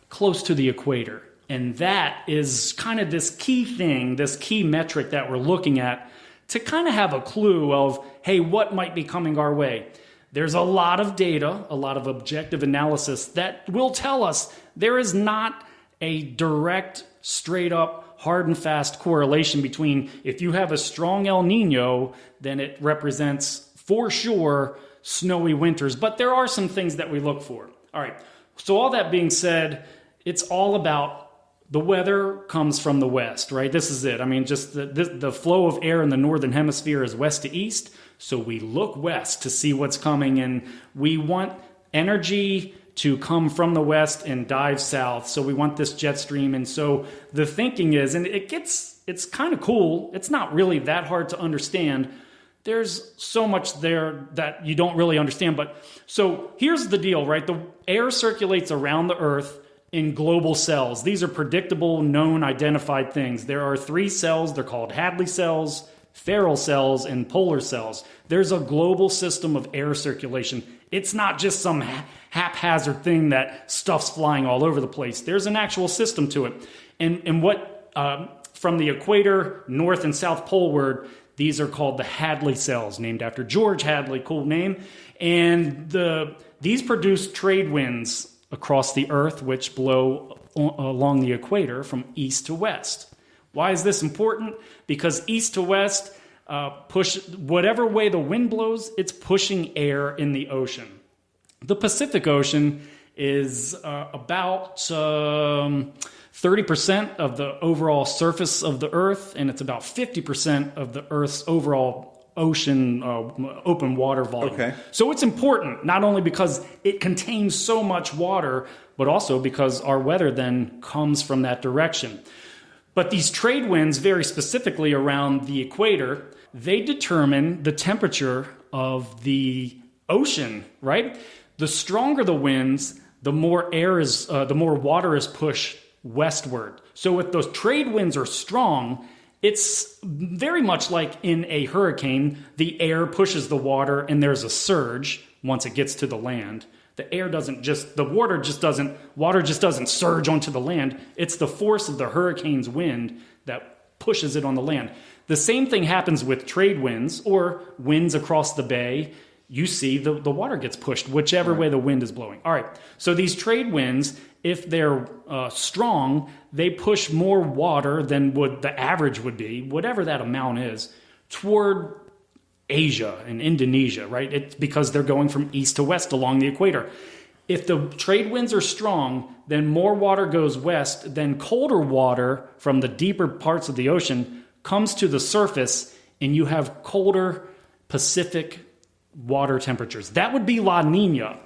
close to the equator. And that is kind of this key thing, this key metric that we're looking at to kind of have a clue of, hey, what might be coming our way? There's a lot of data, a lot of objective analysis that will tell us there is not a direct, straight up, hard and fast correlation between if you have a strong El Nino, then it represents for sure snowy winters. But there are some things that we look for. All right. So all that being said, it's all about the weather comes from the west, right? This is it. I mean, just the flow of air in the northern hemisphere is west to east. So we look west to see what's coming, and we want energy to come from the west and dive south. So we want this jet stream. And so the thinking is, and it's kind of cool. It's not really that hard to understand. There's so much there that you don't really understand. But so here's the deal, right? The air circulates around the earth in global cells. These are predictable, known, identified things. There are 3 cells. They're called Hadley cells, Ferrel cells, and polar cells. There's a global system of air circulation. It's not just some haphazard thing that stuff's flying all over the place. There's an actual system to it. And what from the equator, north and south poleward, these are called the Hadley cells, named after George Hadley, cool name. And these produce trade winds across the earth, which blow along the equator from east to west. Why is this important? Because east to west, push whatever way the wind blows, it's pushing air in the ocean. The Pacific Ocean is about 30% of the overall surface of the Earth, and it's about 50% of the Earth's overall ocean open water volume. Okay. So it's important, not only because it contains so much water, but also because our weather then comes from that direction. But these trade winds, very specifically around the equator, they determine the temperature of the ocean, right? The stronger the winds, the more the more water is pushed westward. So if those trade winds are strong, it's very much like in a hurricane, the air pushes the water and there's a surge once it gets to the land. Water just doesn't surge onto the land. It's the force of the hurricane's wind that pushes it on the land. The same thing happens with trade winds or winds across the bay. You see the water gets pushed whichever way the wind is blowing. All right, so these trade winds, if they're strong, they push more water than what the average would be, whatever that amount is, toward Asia and Indonesia, right? It's because they're going from east to west along the equator. If the trade winds are strong, then more water goes west, then colder water from the deeper parts of the ocean comes to the surface, and you have colder Pacific water temperatures. That would be La Nina.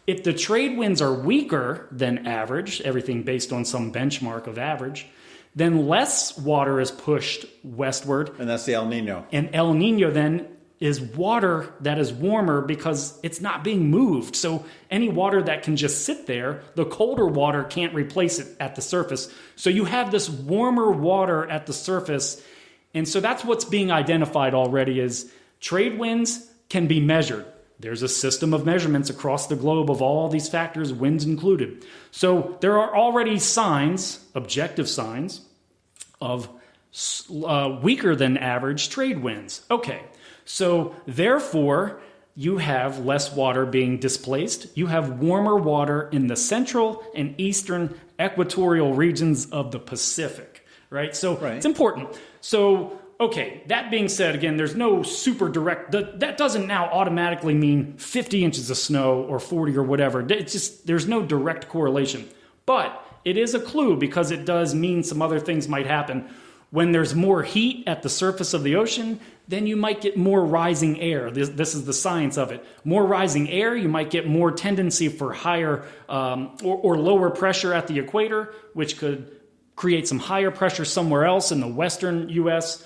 If the trade winds are weaker than average, everything based on some benchmark of average, then less water is pushed westward. And that's the El Nino. And El Nino then is water that is warmer because it's not being moved. So any water that can just sit there, the colder water can't replace it at the surface. So you have this warmer water at the surface. And so that's what's being identified already is trade winds can be measured. There's a system of measurements across the globe of all these factors, winds included. So there are already signs, objective signs, of weaker than average trade winds. Okay, so therefore you have less water being displaced. You have warmer water in the central and eastern equatorial regions of the Pacific, right? So It's important. So okay, that being said, again, there's no super direct, that doesn't now automatically mean 50 inches of snow or 40 or whatever. It's just, there's no direct correlation. But it is a clue because it does mean some other things might happen. When there's more heat at the surface of the ocean, then you might get more rising air. This is the science of it. More rising air, you might get more tendency for higher or lower pressure at the equator, which could create some higher pressure somewhere else in the western U.S.,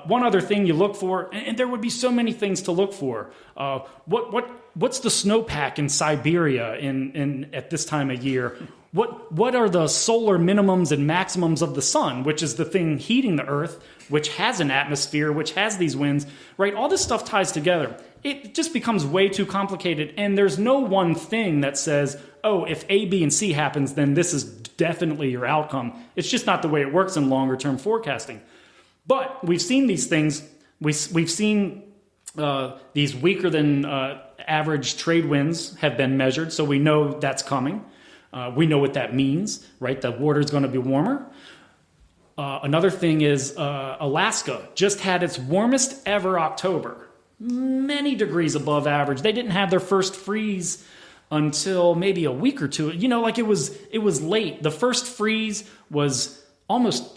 One other thing you look for, and there would be so many things to look for. What's the snowpack in Siberia in at this time of year? What are the solar minimums and maximums of the sun, which is the thing heating the Earth, which has an atmosphere, which has these winds, right? All this stuff ties together. It just becomes way too complicated, and there's no one thing that says, oh, if A, B, and C happens, then this is definitely your outcome. It's just not the way it works in longer-term forecasting. But we've seen these things. We've seen these weaker than average trade winds have been measured, so we know that's coming. We know what that means, right? The water's going to be warmer. Another thing is Alaska just had its warmest ever October, many degrees above average. They didn't have their first freeze until maybe a week or two. Like it was late. The first freeze was almost,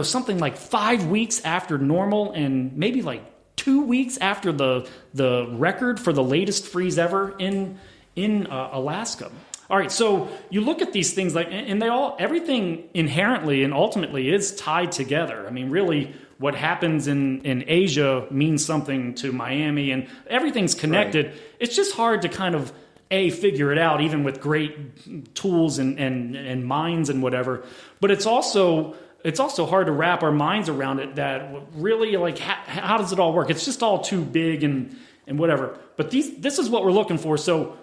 something like 5 weeks after normal, and maybe like 2 weeks after the record for the latest freeze ever in Alaska. All right, so you look at these things and everything inherently and ultimately is tied together. I mean, really, what happens in Asia means something to Miami, and everything's connected. Right. It's just hard to kind of figure it out, even with great tools and minds and whatever. But it's also hard to wrap our minds around it. That really, like, how does it all work? It's just all too big and whatever. But this is what we're looking for. So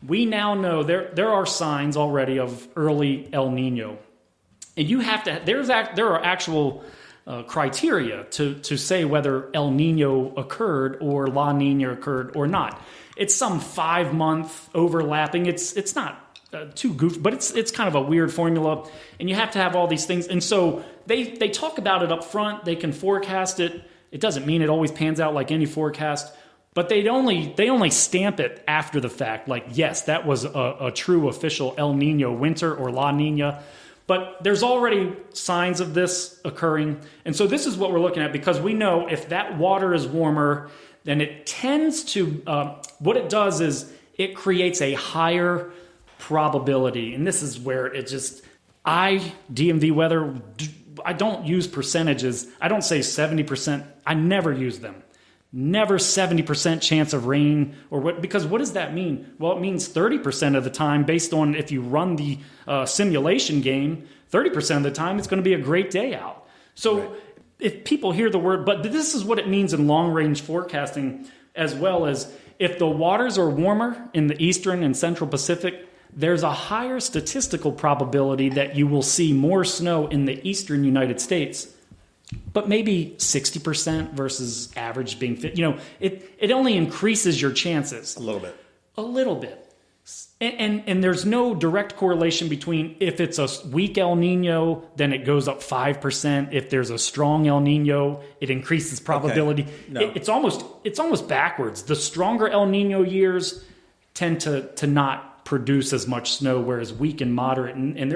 we now know there are signs already of early El Nino, and you have to. There are actual criteria to say whether El Nino occurred or La Nina occurred or not. It's some 5-month overlapping. It's not too goofy, but it's kind of a weird formula, and you have to have all these things. And so they talk about it up front. They can forecast it. It doesn't mean it always pans out like any forecast. But they only stamp it after the fact, like, yes, that was a true official El Nino winter or La Nina. But there's already signs of this occurring. And so this is what we're looking at, because we know if that water is warmer, then it tends to, what it does is it creates a higher probability. And this is where it just, DMV Weather, I don't use percentages. I don't say 70%. I never use them. Never 70% chance of rain, or what? Because what does that mean? Well, it means 30% of the time, based on if you run the simulation game, 30% of the time it's going to be a great day out. So right. If people hear the word, but this is what it means in long-range forecasting, as well as if the waters are warmer in the eastern and central Pacific, there's a higher statistical probability that you will see more snow in the eastern United States. But maybe 60% versus average being 50. It only increases your chances. A little bit. And there's no direct correlation between if it's a weak El Nino, then it goes up 5%. If there's a strong El Nino, it increases probability. Okay. No. It's almost backwards. The stronger El Nino years tend to not produce as much snow, whereas weak and moderate, and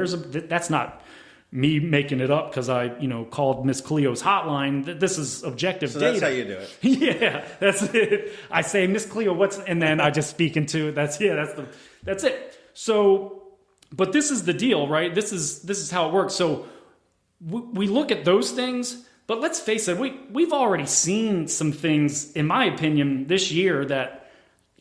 that's not me making it up because I, called Miss Cleo's hotline. This is objective data. That's how you do it. Yeah, that's it. I say, Miss Cleo, and then I just speak into it. That's it. So, but this is the deal, right? This is how it works. So we look at those things, but let's face it, we've already seen some things, in my opinion, this year that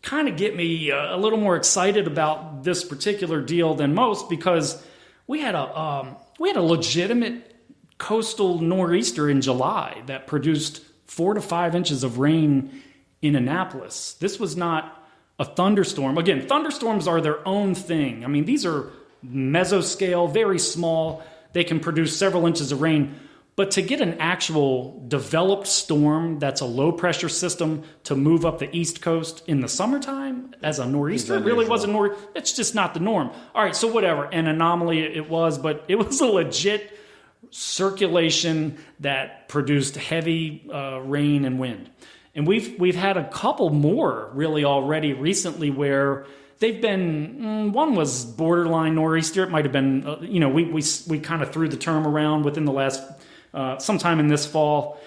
kind of get me a little more excited about this particular deal than most, because we had a legitimate coastal nor'easter in July that produced 4 to 5 inches of rain in Annapolis. This was not a thunderstorm. Again, thunderstorms are their own thing. I mean, these are mesoscale, very small. They can produce several inches of rain. But to get an actual developed storm that's a low-pressure system to move up the East Coast in the summertime as a nor'easter, it really wasn't it's just not the norm. All right, so whatever. An anomaly it was, but it was a legit circulation that produced heavy rain and wind. And we've had a couple more really already recently where they've been, one was borderline nor'easter. It might have been, we kind of threw the term around within the last sometime in this fall,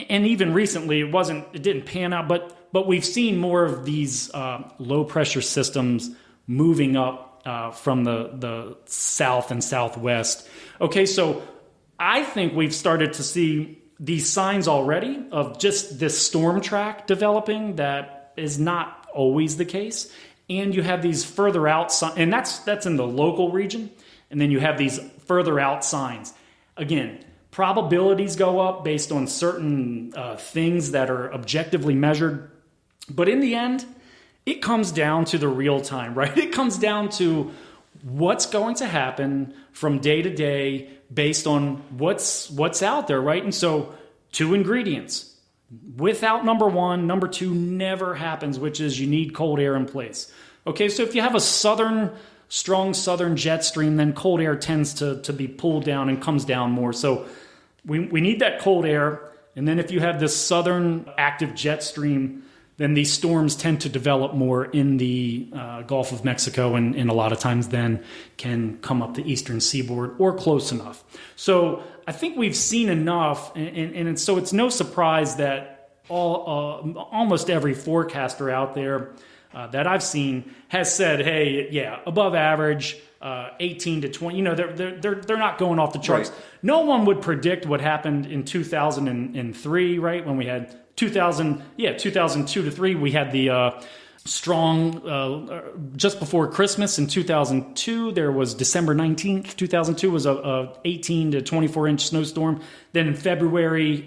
and even recently it didn't pan out, but we've seen more of these low pressure systems moving up from the south and southwest. Okay, so I think we've started to see these signs already of just this storm track developing that is not always the case. And you have these further out signs, and that's in the local region. And then you have these further out signs. Again, probabilities go up based on certain things that are objectively measured. But in the end, it comes down to the real time, right? It comes down to what's going to happen from day to day based on what's out there, right? And so 2 ingredients. Without number 1, number 2 never happens, which is you need cold air in place. Okay, so if you have a strong southern jet stream, then cold air tends to be pulled down and comes down more. So we need that cold air. And then if you have this southern active jet stream, then these storms tend to develop more in the Gulf of Mexico, and a lot of times then can come up the eastern seaboard or close enough. So I think we've seen enough, and so it's no surprise that almost every forecaster out there that I've seen has said, hey, yeah, above average, 18 to 20. They're not going off the charts. Right. No one would predict what happened in 2003, right, when we had 2002 to 3, we had the strong, just before Christmas in 2002, there was December 19th, 2002 was a 18 to 24 inch snowstorm. Then in February,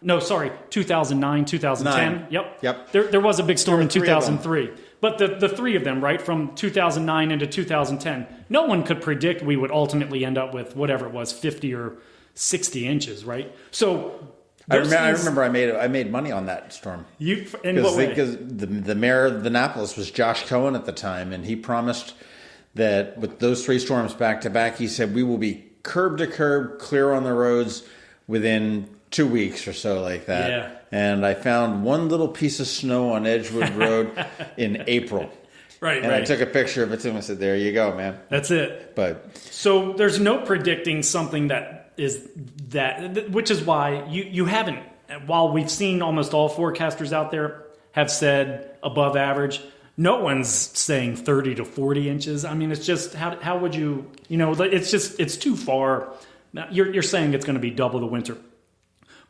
2009, 2010. Yep. There was a big storm in 2003. But the 3 of them, right, from 2009 into 2010, no one could predict we would ultimately end up with whatever it was, 50 or 60 inches, right? So I remember I made money on that storm. In what way? Because the mayor of Annapolis was Josh Cohen at the time, and he promised that with those 3 storms back to back, he said we will be curb to curb, clear on the roads within 2 weeks or so, like that. Yeah. And I found one little piece of snow on Edgewood Road in April. Right. I took a picture of it to him and said, "There you go, man." That's it. But so there's no predicting something which is why you haven't, while we've seen almost all forecasters out there have said above average, no one's saying 30 to 40 inches. I mean, it's just, how would you, it's too far. You're saying it's going to be double the winter.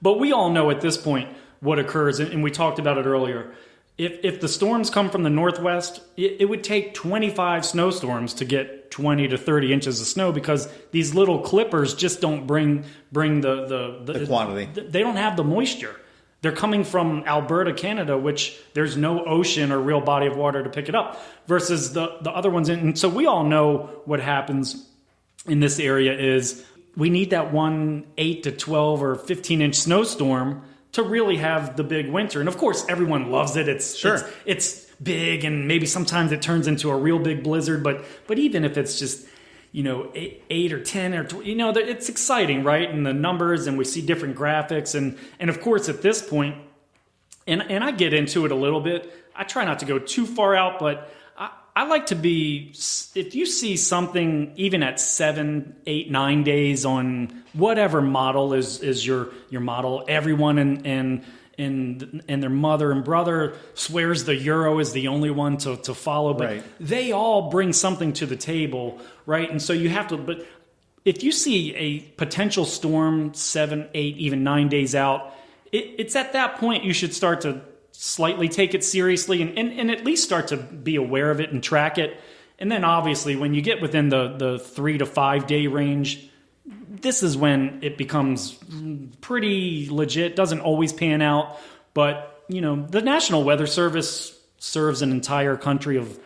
But we all know at this point what occurs, and we talked about it earlier. If the storms come from the northwest, it would take 25 snowstorms to get 20 to 30 inches of snow, because these little clippers just don't bring the quantity. They don't have the moisture. They're coming from Alberta, Canada, which there's no ocean or real body of water to pick it up, versus the other ones. And so we all know what happens in this area is we need that 8 to 12 or 15 inch snowstorm to really have the big winter. And of course, everyone loves it. It's big, and maybe sometimes it turns into a real big blizzard. But even if it's just, 8 or 10 or it's exciting, right? And the numbers, and we see different graphics, and of course at this point, and I get into it a little bit. I try not to go too far out, but I like to be, if you see something even at 7, 8, 9 days on whatever model is your model, everyone and their mother and brother swears the Euro is the only one to follow, but right. They all bring something to the table, right? And so you have to, but if you see a potential storm 7, 8, even 9 days out, it's at that point you should start to slightly take it seriously and at least start to be aware of it and track it. And then obviously when you get within the 3 to 5 day range, this is when it becomes pretty legit. Doesn't always pan out, but the National Weather Service serves an entire country of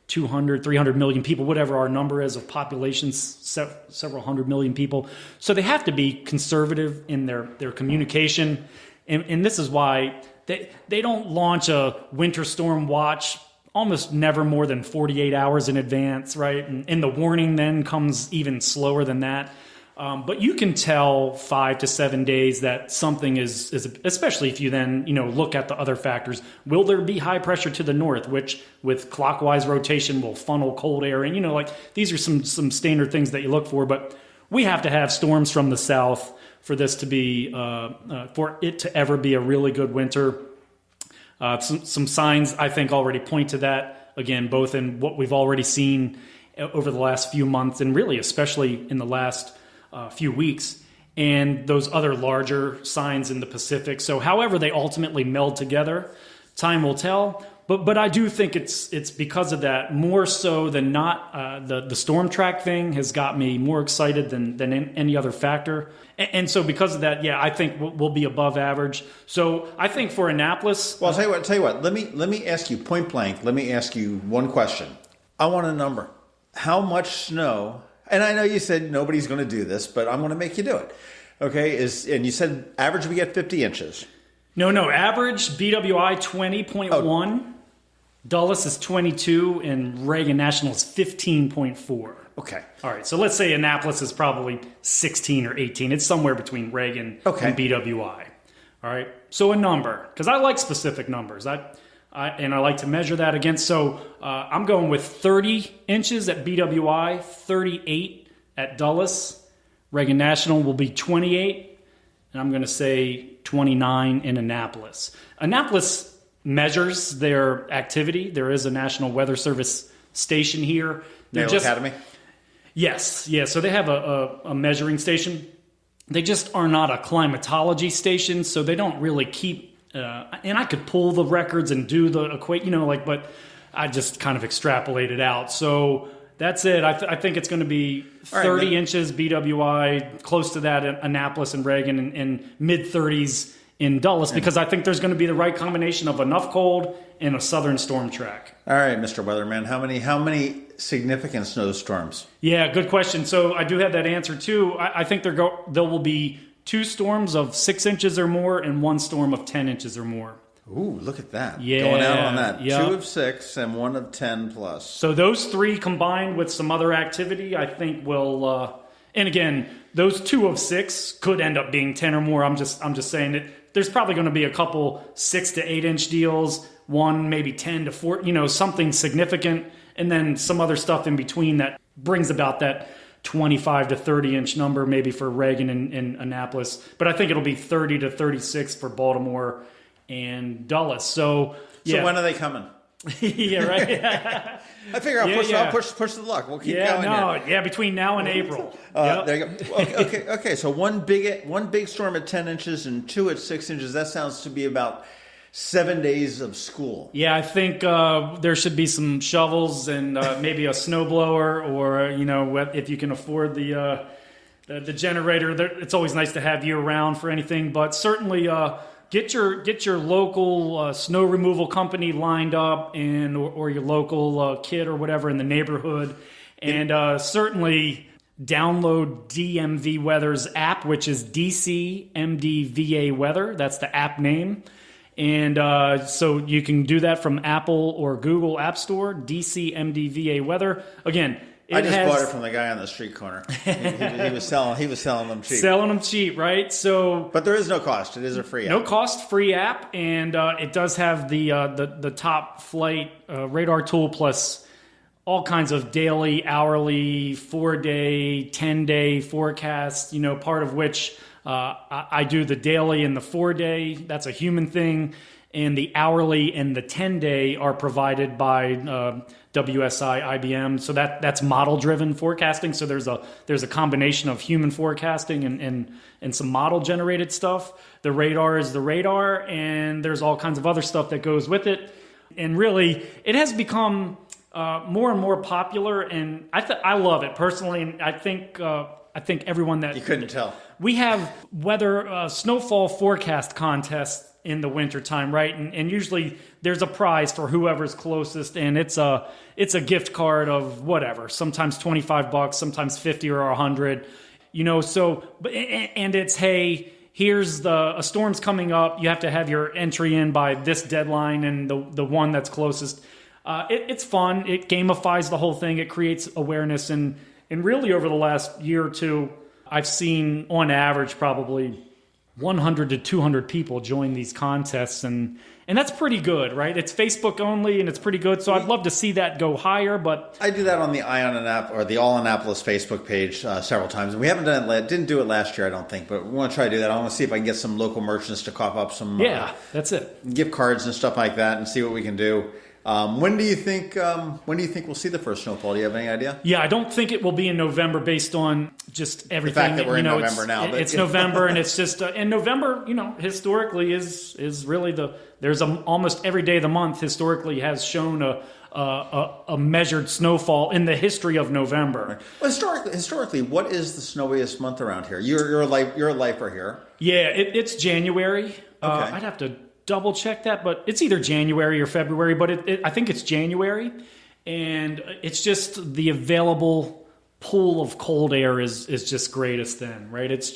200, 300 million people, whatever our number is of population, several hundred million people. So they have to be conservative in their communication. And this is why they don't launch a winter storm watch almost never more than 48 hours in advance, right? And the warning then comes even slower than that. But you can tell 5 to 7 days that something is especially if you then, look at the other factors. Will there be high pressure to the north, which with clockwise rotation will funnel cold air? And, these are some standard things that you look for. But we have to have storms from the south for this to be, for it to ever be a really good winter. Some signs, I think, already point to that, again, both in what we've already seen over the last few months and really especially in the last few weeks. and those other larger signs in the Pacific. So however they ultimately meld together, time will tell. But I do think it's because of that more so than not. The storm track thing has got me more excited than any other factor. And so because of that, yeah, I think we'll be above average. So I think for Annapolis... Well, I'll tell you what. Let me ask you point blank. Let me ask you one question. I want a number. How much snow... And I know you said nobody's going to do this, but I'm going to make you do it. Okay? And you said average we get 50 inches. No. Average BWI 20.1. Oh. Dulles is 22, and Reagan National is 15.4. Okay. All right. So let's say Annapolis is probably 16 or 18. It's somewhere between Reagan and BWI. All right. So a number, because I like specific numbers. And I like to measure that against. So I'm going with 30 inches at BWI, 38 at Dulles. Reagan National will be 28, and I'm going to say 29 in Annapolis. Annapolis measures their activity. There is a National Weather Service station here. Naval Academy? Yes. Yeah. So they have a measuring station. They just are not a climatology station, so they don't really keep... and I could pull the records and do the equate, but I just kind of extrapolated out. So that's it. I think it's going to be 30 inches BWI, close to that in Annapolis and Reagan, and mid-30s in Dulles, because I think there's going to be the right combination of enough cold and a southern storm track. All right, Mr. Weatherman, how many significant snowstorms? Yeah, good question. So I do have that answer too. I think there will be 2 storms of 6 inches or more and 1 storm of 10 inches or more. Ooh, look at that. Yeah. Going out on that. Yeah. 2 of 6 and 1 of 10 plus. So those 3 combined with some other activity, I think will, and again, those 2 of 6 could end up being 10 or more. I'm just saying that there's probably going to be a couple 6 to 8 inch deals, one maybe 10 to 4, something significant, and then some other stuff in between that brings about that 25 to 30 inch number, maybe for Reagan and Annapolis. But I think it'll be 30 to 36 for Baltimore and Dulles. So when are they coming? Yeah, right. I figure I'll push the luck. We'll keep going. Yeah, between now and April. There you go. Okay. So one big storm at 10 inches and 2 at 6 inches. That sounds to be about 7 days of school. Yeah, I think there should be some shovels and maybe a snowblower, or if you can afford the generator. It's always nice to have year round for anything, but certainly. Get your local snow removal company lined up, or your local kid or whatever in the neighborhood, and certainly download DMV Weather's app, which is DCMDVA Weather. That's the app name, and so you can do that from Apple or Google App Store. DCMDVA Weather. Again. I just bought it from the guy on the street corner. He was selling them cheap. Selling them cheap, right? So, but there is no cost. It is a free app. No cost, free app, and it does have the top flight radar tool plus all kinds of daily, hourly, 4-day, 10-day forecasts. Part of which I do the daily and the 4-day. That's a human thing, and the hourly and the 10-day are provided by WSI, IBM. So that's model-driven forecasting. So there's a combination of human forecasting and some model-generated stuff. The radar is the radar, and there's all kinds of other stuff that goes with it. And really, it has become more and more popular, and I love it personally. And I think everyone that you couldn't tell. We have weather snowfall forecast contests in the wintertime, right? And usually there's a prize for whoever's closest, and it's a gift card of whatever, sometimes $25, sometimes $50 or $100, so, and it's, hey, here's a storm's coming up, you have to have your entry in by this deadline, and the one that's closest. It's fun, it gamifies the whole thing, it creates awareness, and really over the last year or two, I've seen on average probably 100 to 200 people join these contests, and that's pretty good, right? It's Facebook only, and it's pretty good. So I'd love to see that go higher, but I do that on the or the All Annapolis Facebook page several times, and we haven't done it. Didn't do it last year, I don't think, but we want to try to do that. I want to see if I can get some local merchants to cough up some that's it, gift cards and stuff like that, and see what we can do. When do you think we'll see the first snowfall? Do you have any idea? Yeah, I don't think it will be in November based on just everything. The fact that we're in November now. It's November, and it's just and November, historically is really there's almost every day of the month historically has shown a measured snowfall in the history of November. Well, historically, what is the snowiest month around here? You're a lifer here. Yeah, it's January. Okay. I'd have to double check that, but it's either January or February, but I think it's January, and it's just the available pool of cold air is just greatest then, right? It's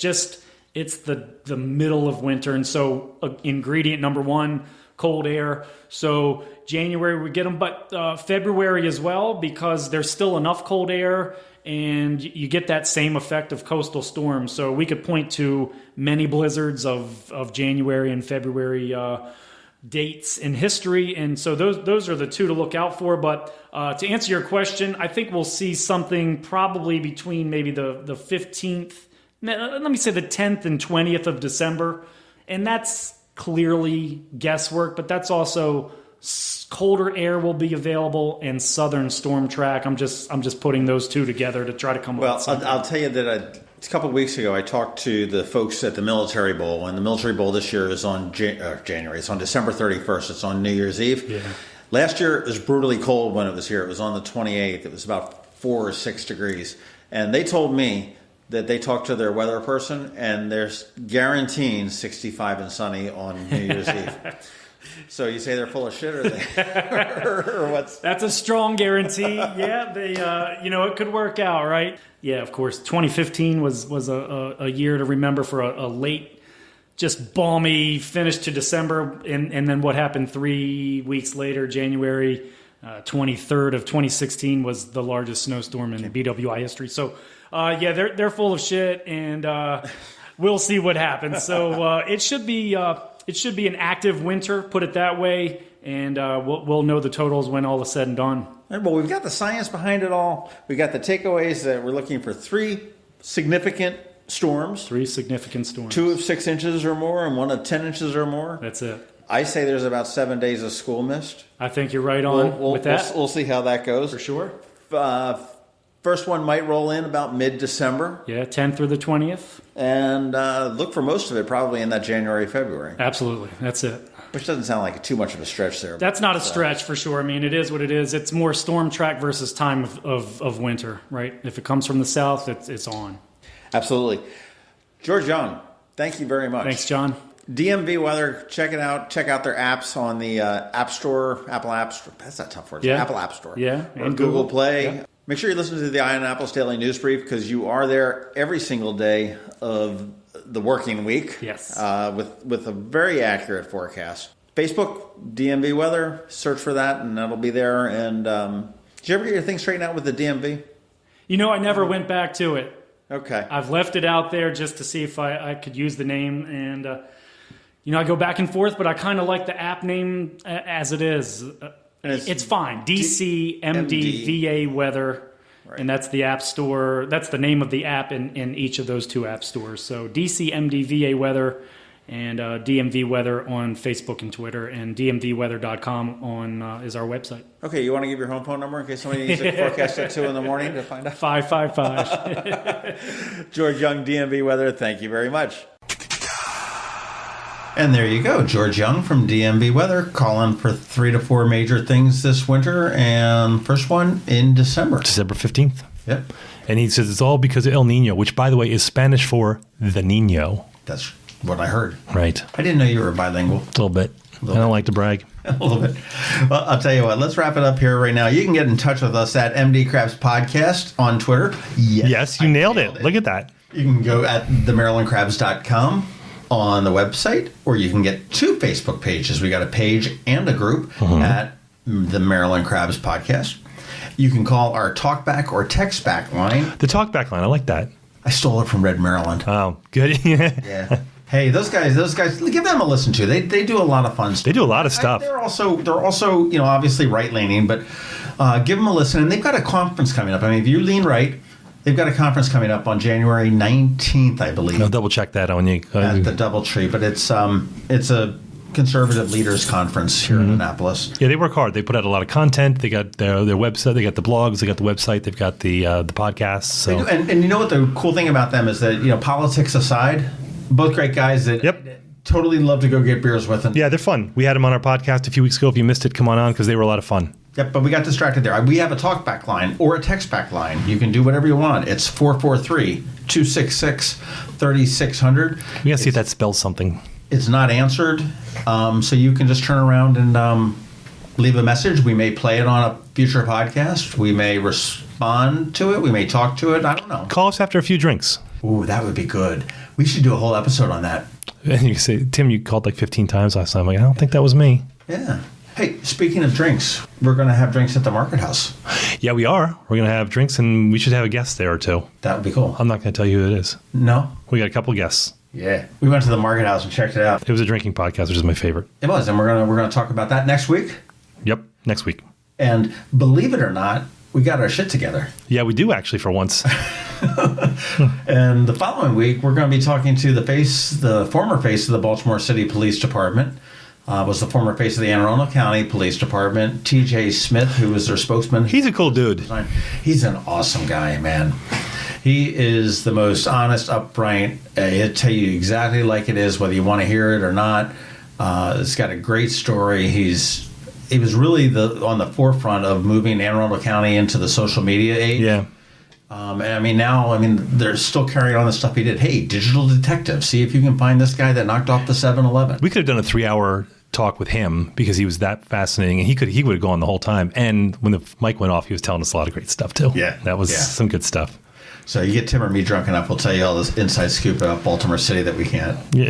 the middle of winter, and so ingredient number one, cold air. So January we get them, but February as well, because there's still enough cold air and you get that same effect of coastal storms. So we could point to many blizzards of January and February dates in history, and so those are the two to look out for. But to answer your question, I think we'll see something probably between maybe the 15th, let me say the 10th and 20th of December, and that's clearly guesswork, but that's also colder air will be available and southern storm track. I'm just putting those two together to try to come up with something. I'll tell you that a couple of weeks ago I talked to the folks at the Military Bowl, and the Military Bowl this year is on January. It's on December 31st. It's on New Year's Eve. Yeah. Last year it was brutally cold when it was here. It was on the 28th. It was about 4 or 6 degrees, and they told me that they talked to their weather person, and they're guaranteeing 65 and sunny on New Year's Eve. So you say they're full of shit, or what's? That's a strong guarantee. Yeah, they, it could work out, right? Yeah, of course. 2015 was a year to remember for a late, just balmy finish to December, and then what happened 3 weeks later, January 23rd of 2016 was the largest snowstorm in BWI history. So, they're full of shit, and we'll see what happens. So it should be an active winter, put it that way, and we'll know the totals when all is said and done. Well, we've got the science behind it all. We got the takeaways that we're looking for 3 significant storms. 3 significant storms. 2 of 6 inches or more, and 1 of 10 inches or more. That's it. I say there's about 7 days of school missed. I think you're right on with that. We'll see how that goes. For sure. First one might roll in about mid-December. Yeah, 10th through the 20th. And look for most of it probably in that January, February. Absolutely. That's it. Which doesn't sound like too much of a stretch there. That's not a stretch for sure. I mean, it is what it is. It's more storm track versus time of winter, right? If it comes from the south, it's on. Absolutely. George Young, thank you very much. Thanks, John. DMV Weather, check it out. Check out their apps on the App Store, Apple App Store. That's not tough word. Yeah. Apple App Store. Yeah. Or Google Play. Yeah. Make sure you listen to the Annapolis Daily News Brief, because you are there every single day of the working week. Yes. With a very accurate forecast. Facebook, DMV Weather, search for that, and that'll be there. And did you ever get your thing straightened out with the DMV? I never went back to it. Okay. I've left it out there just to see if I could use the name, and I go back and forth, but I kind of like the app name as it is. It's fine. DCMDVA Weather, right. And that's the app store. That's the name of the app in each of those 2 app stores. So DCMDVA Weather and DMV Weather on Facebook and Twitter, and DMVweather.com is our website. Okay, you want to give your home phone number in case somebody needs to forecast at 2 in the morning to find out? 555. George Young, DMV Weather, thank you very much. And there you go, George Young from DMV Weather, calling for 3 to 4 major things this winter, and first one in December. December 15th. Yep. And he says it's all because of El Nino, which, by the way, is Spanish for the Nino. That's what I heard. Right. I didn't know you were bilingual. A little bit. I don't like to brag. A little bit. Well, I'll tell you what. Let's wrap it up here right now. You can get in touch with us at MD Krabs Podcast on Twitter. Yes, you nailed it. Look at that. You can go at themarylandcrabs.com on the website, or you can get 2 Facebook pages. We got a page and a group at the Maryland Krabs Podcast. You can call our talkback or text back line. The talkback line, I like that. I stole it from Red Maryland. Oh, good. Yeah. Hey, those guys, give them a listen to. They do a lot of fun stuff. They do a lot of stuff. They're also obviously right leaning, but give them a listen. And they've got a conference coming up. I mean, if you lean right, they've got a conference coming up on January 19th, I believe. I'll double check that on you. At the DoubleTree, but it's a conservative leaders conference here in Annapolis. Yeah, they work hard. They put out a lot of content. They got their website. They got the blogs. They got the website. They've got the podcasts. So. And you know what the cool thing about them is that, politics aside, both great guys that totally love to go get beers with them. Yeah, they're fun. We had them on our podcast a few weeks ago. If you missed it, come on because they were a lot of fun. Yep, but we got distracted there. We have a talk back line or a text back line. You can do whatever you want. It's 443-266-3600. We got to see if that spells something. It's not answered, so you can just turn around and leave a message. We may play it on a future podcast. We may respond to it. We may talk to it. I don't know. Call us after a few drinks. Ooh, that would be good. We should do a whole episode on that. And you say, Tim, you called like 15 times last time. I'm like, I don't think that was me. Yeah. Hey, speaking of drinks, we're going to have drinks at the Market House. Yeah, we are. We're going to have drinks, and we should have a guest there or two. That would be cool. I'm not going to tell you who it is. No? We got a couple guests. Yeah. We went to the Market House and checked it out. It was a drinking podcast, which is my favorite. It was, and we're gonna talk about that next week. Yep, next week. And believe it or not, we got our shit together. Yeah, we do actually for once. And the following week, we're going to be talking to the former face of the Baltimore City Police Department. Was the former face of the Anne Arundel County Police Department, T.J. Smith, who was their spokesman. He's a cool dude. He's an awesome guy, man. He is the most honest, upright. He'll tell you exactly like it is, whether you want to hear it or not. It's got a great story. He was really on the forefront of moving Anne Arundel County into the social media age. Yeah. And they're still carrying on the stuff he did. Hey, digital detective, see if you can find this guy that knocked off the 7-Eleven. We could have done a 3-hour talk with him because he was that fascinating, and he would have gone the whole time. And when the mic went off, he was telling us a lot of great stuff too. Yeah, that was some good stuff. So you get Tim or me drunk enough, we'll tell you all this inside scoop about Baltimore City that we can't. Yeah,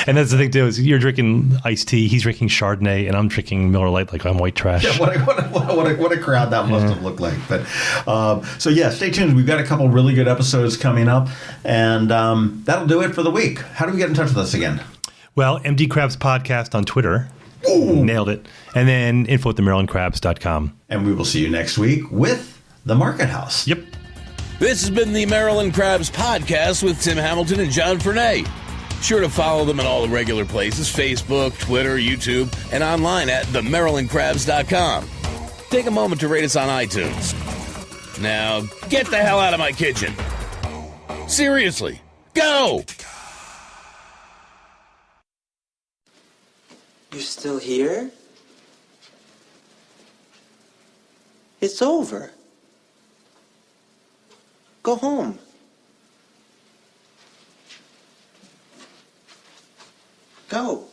and that's the thing too, is you're drinking iced tea, he's drinking Chardonnay, and I'm drinking Miller Lite like I'm white trash. Yeah, what a crowd that must have looked like. But stay tuned. We've got a couple really good episodes coming up, and that'll do it for the week. How do we get in touch with us again? Well, MD Crabs Podcast on Twitter. Ooh. Nailed it. And then info@themarylandcrabs.com. And we will see you next week with The Market House. Yep. This has been the Maryland Crabs Podcast with Tim Hamilton and John Fernay. Sure to follow them at all the regular places, Facebook, Twitter, YouTube, and online at themarylandcrabs.com. Take a moment to rate us on iTunes. Now, get the hell out of my kitchen. Seriously, go! You're still here? It's over. Go home. Go.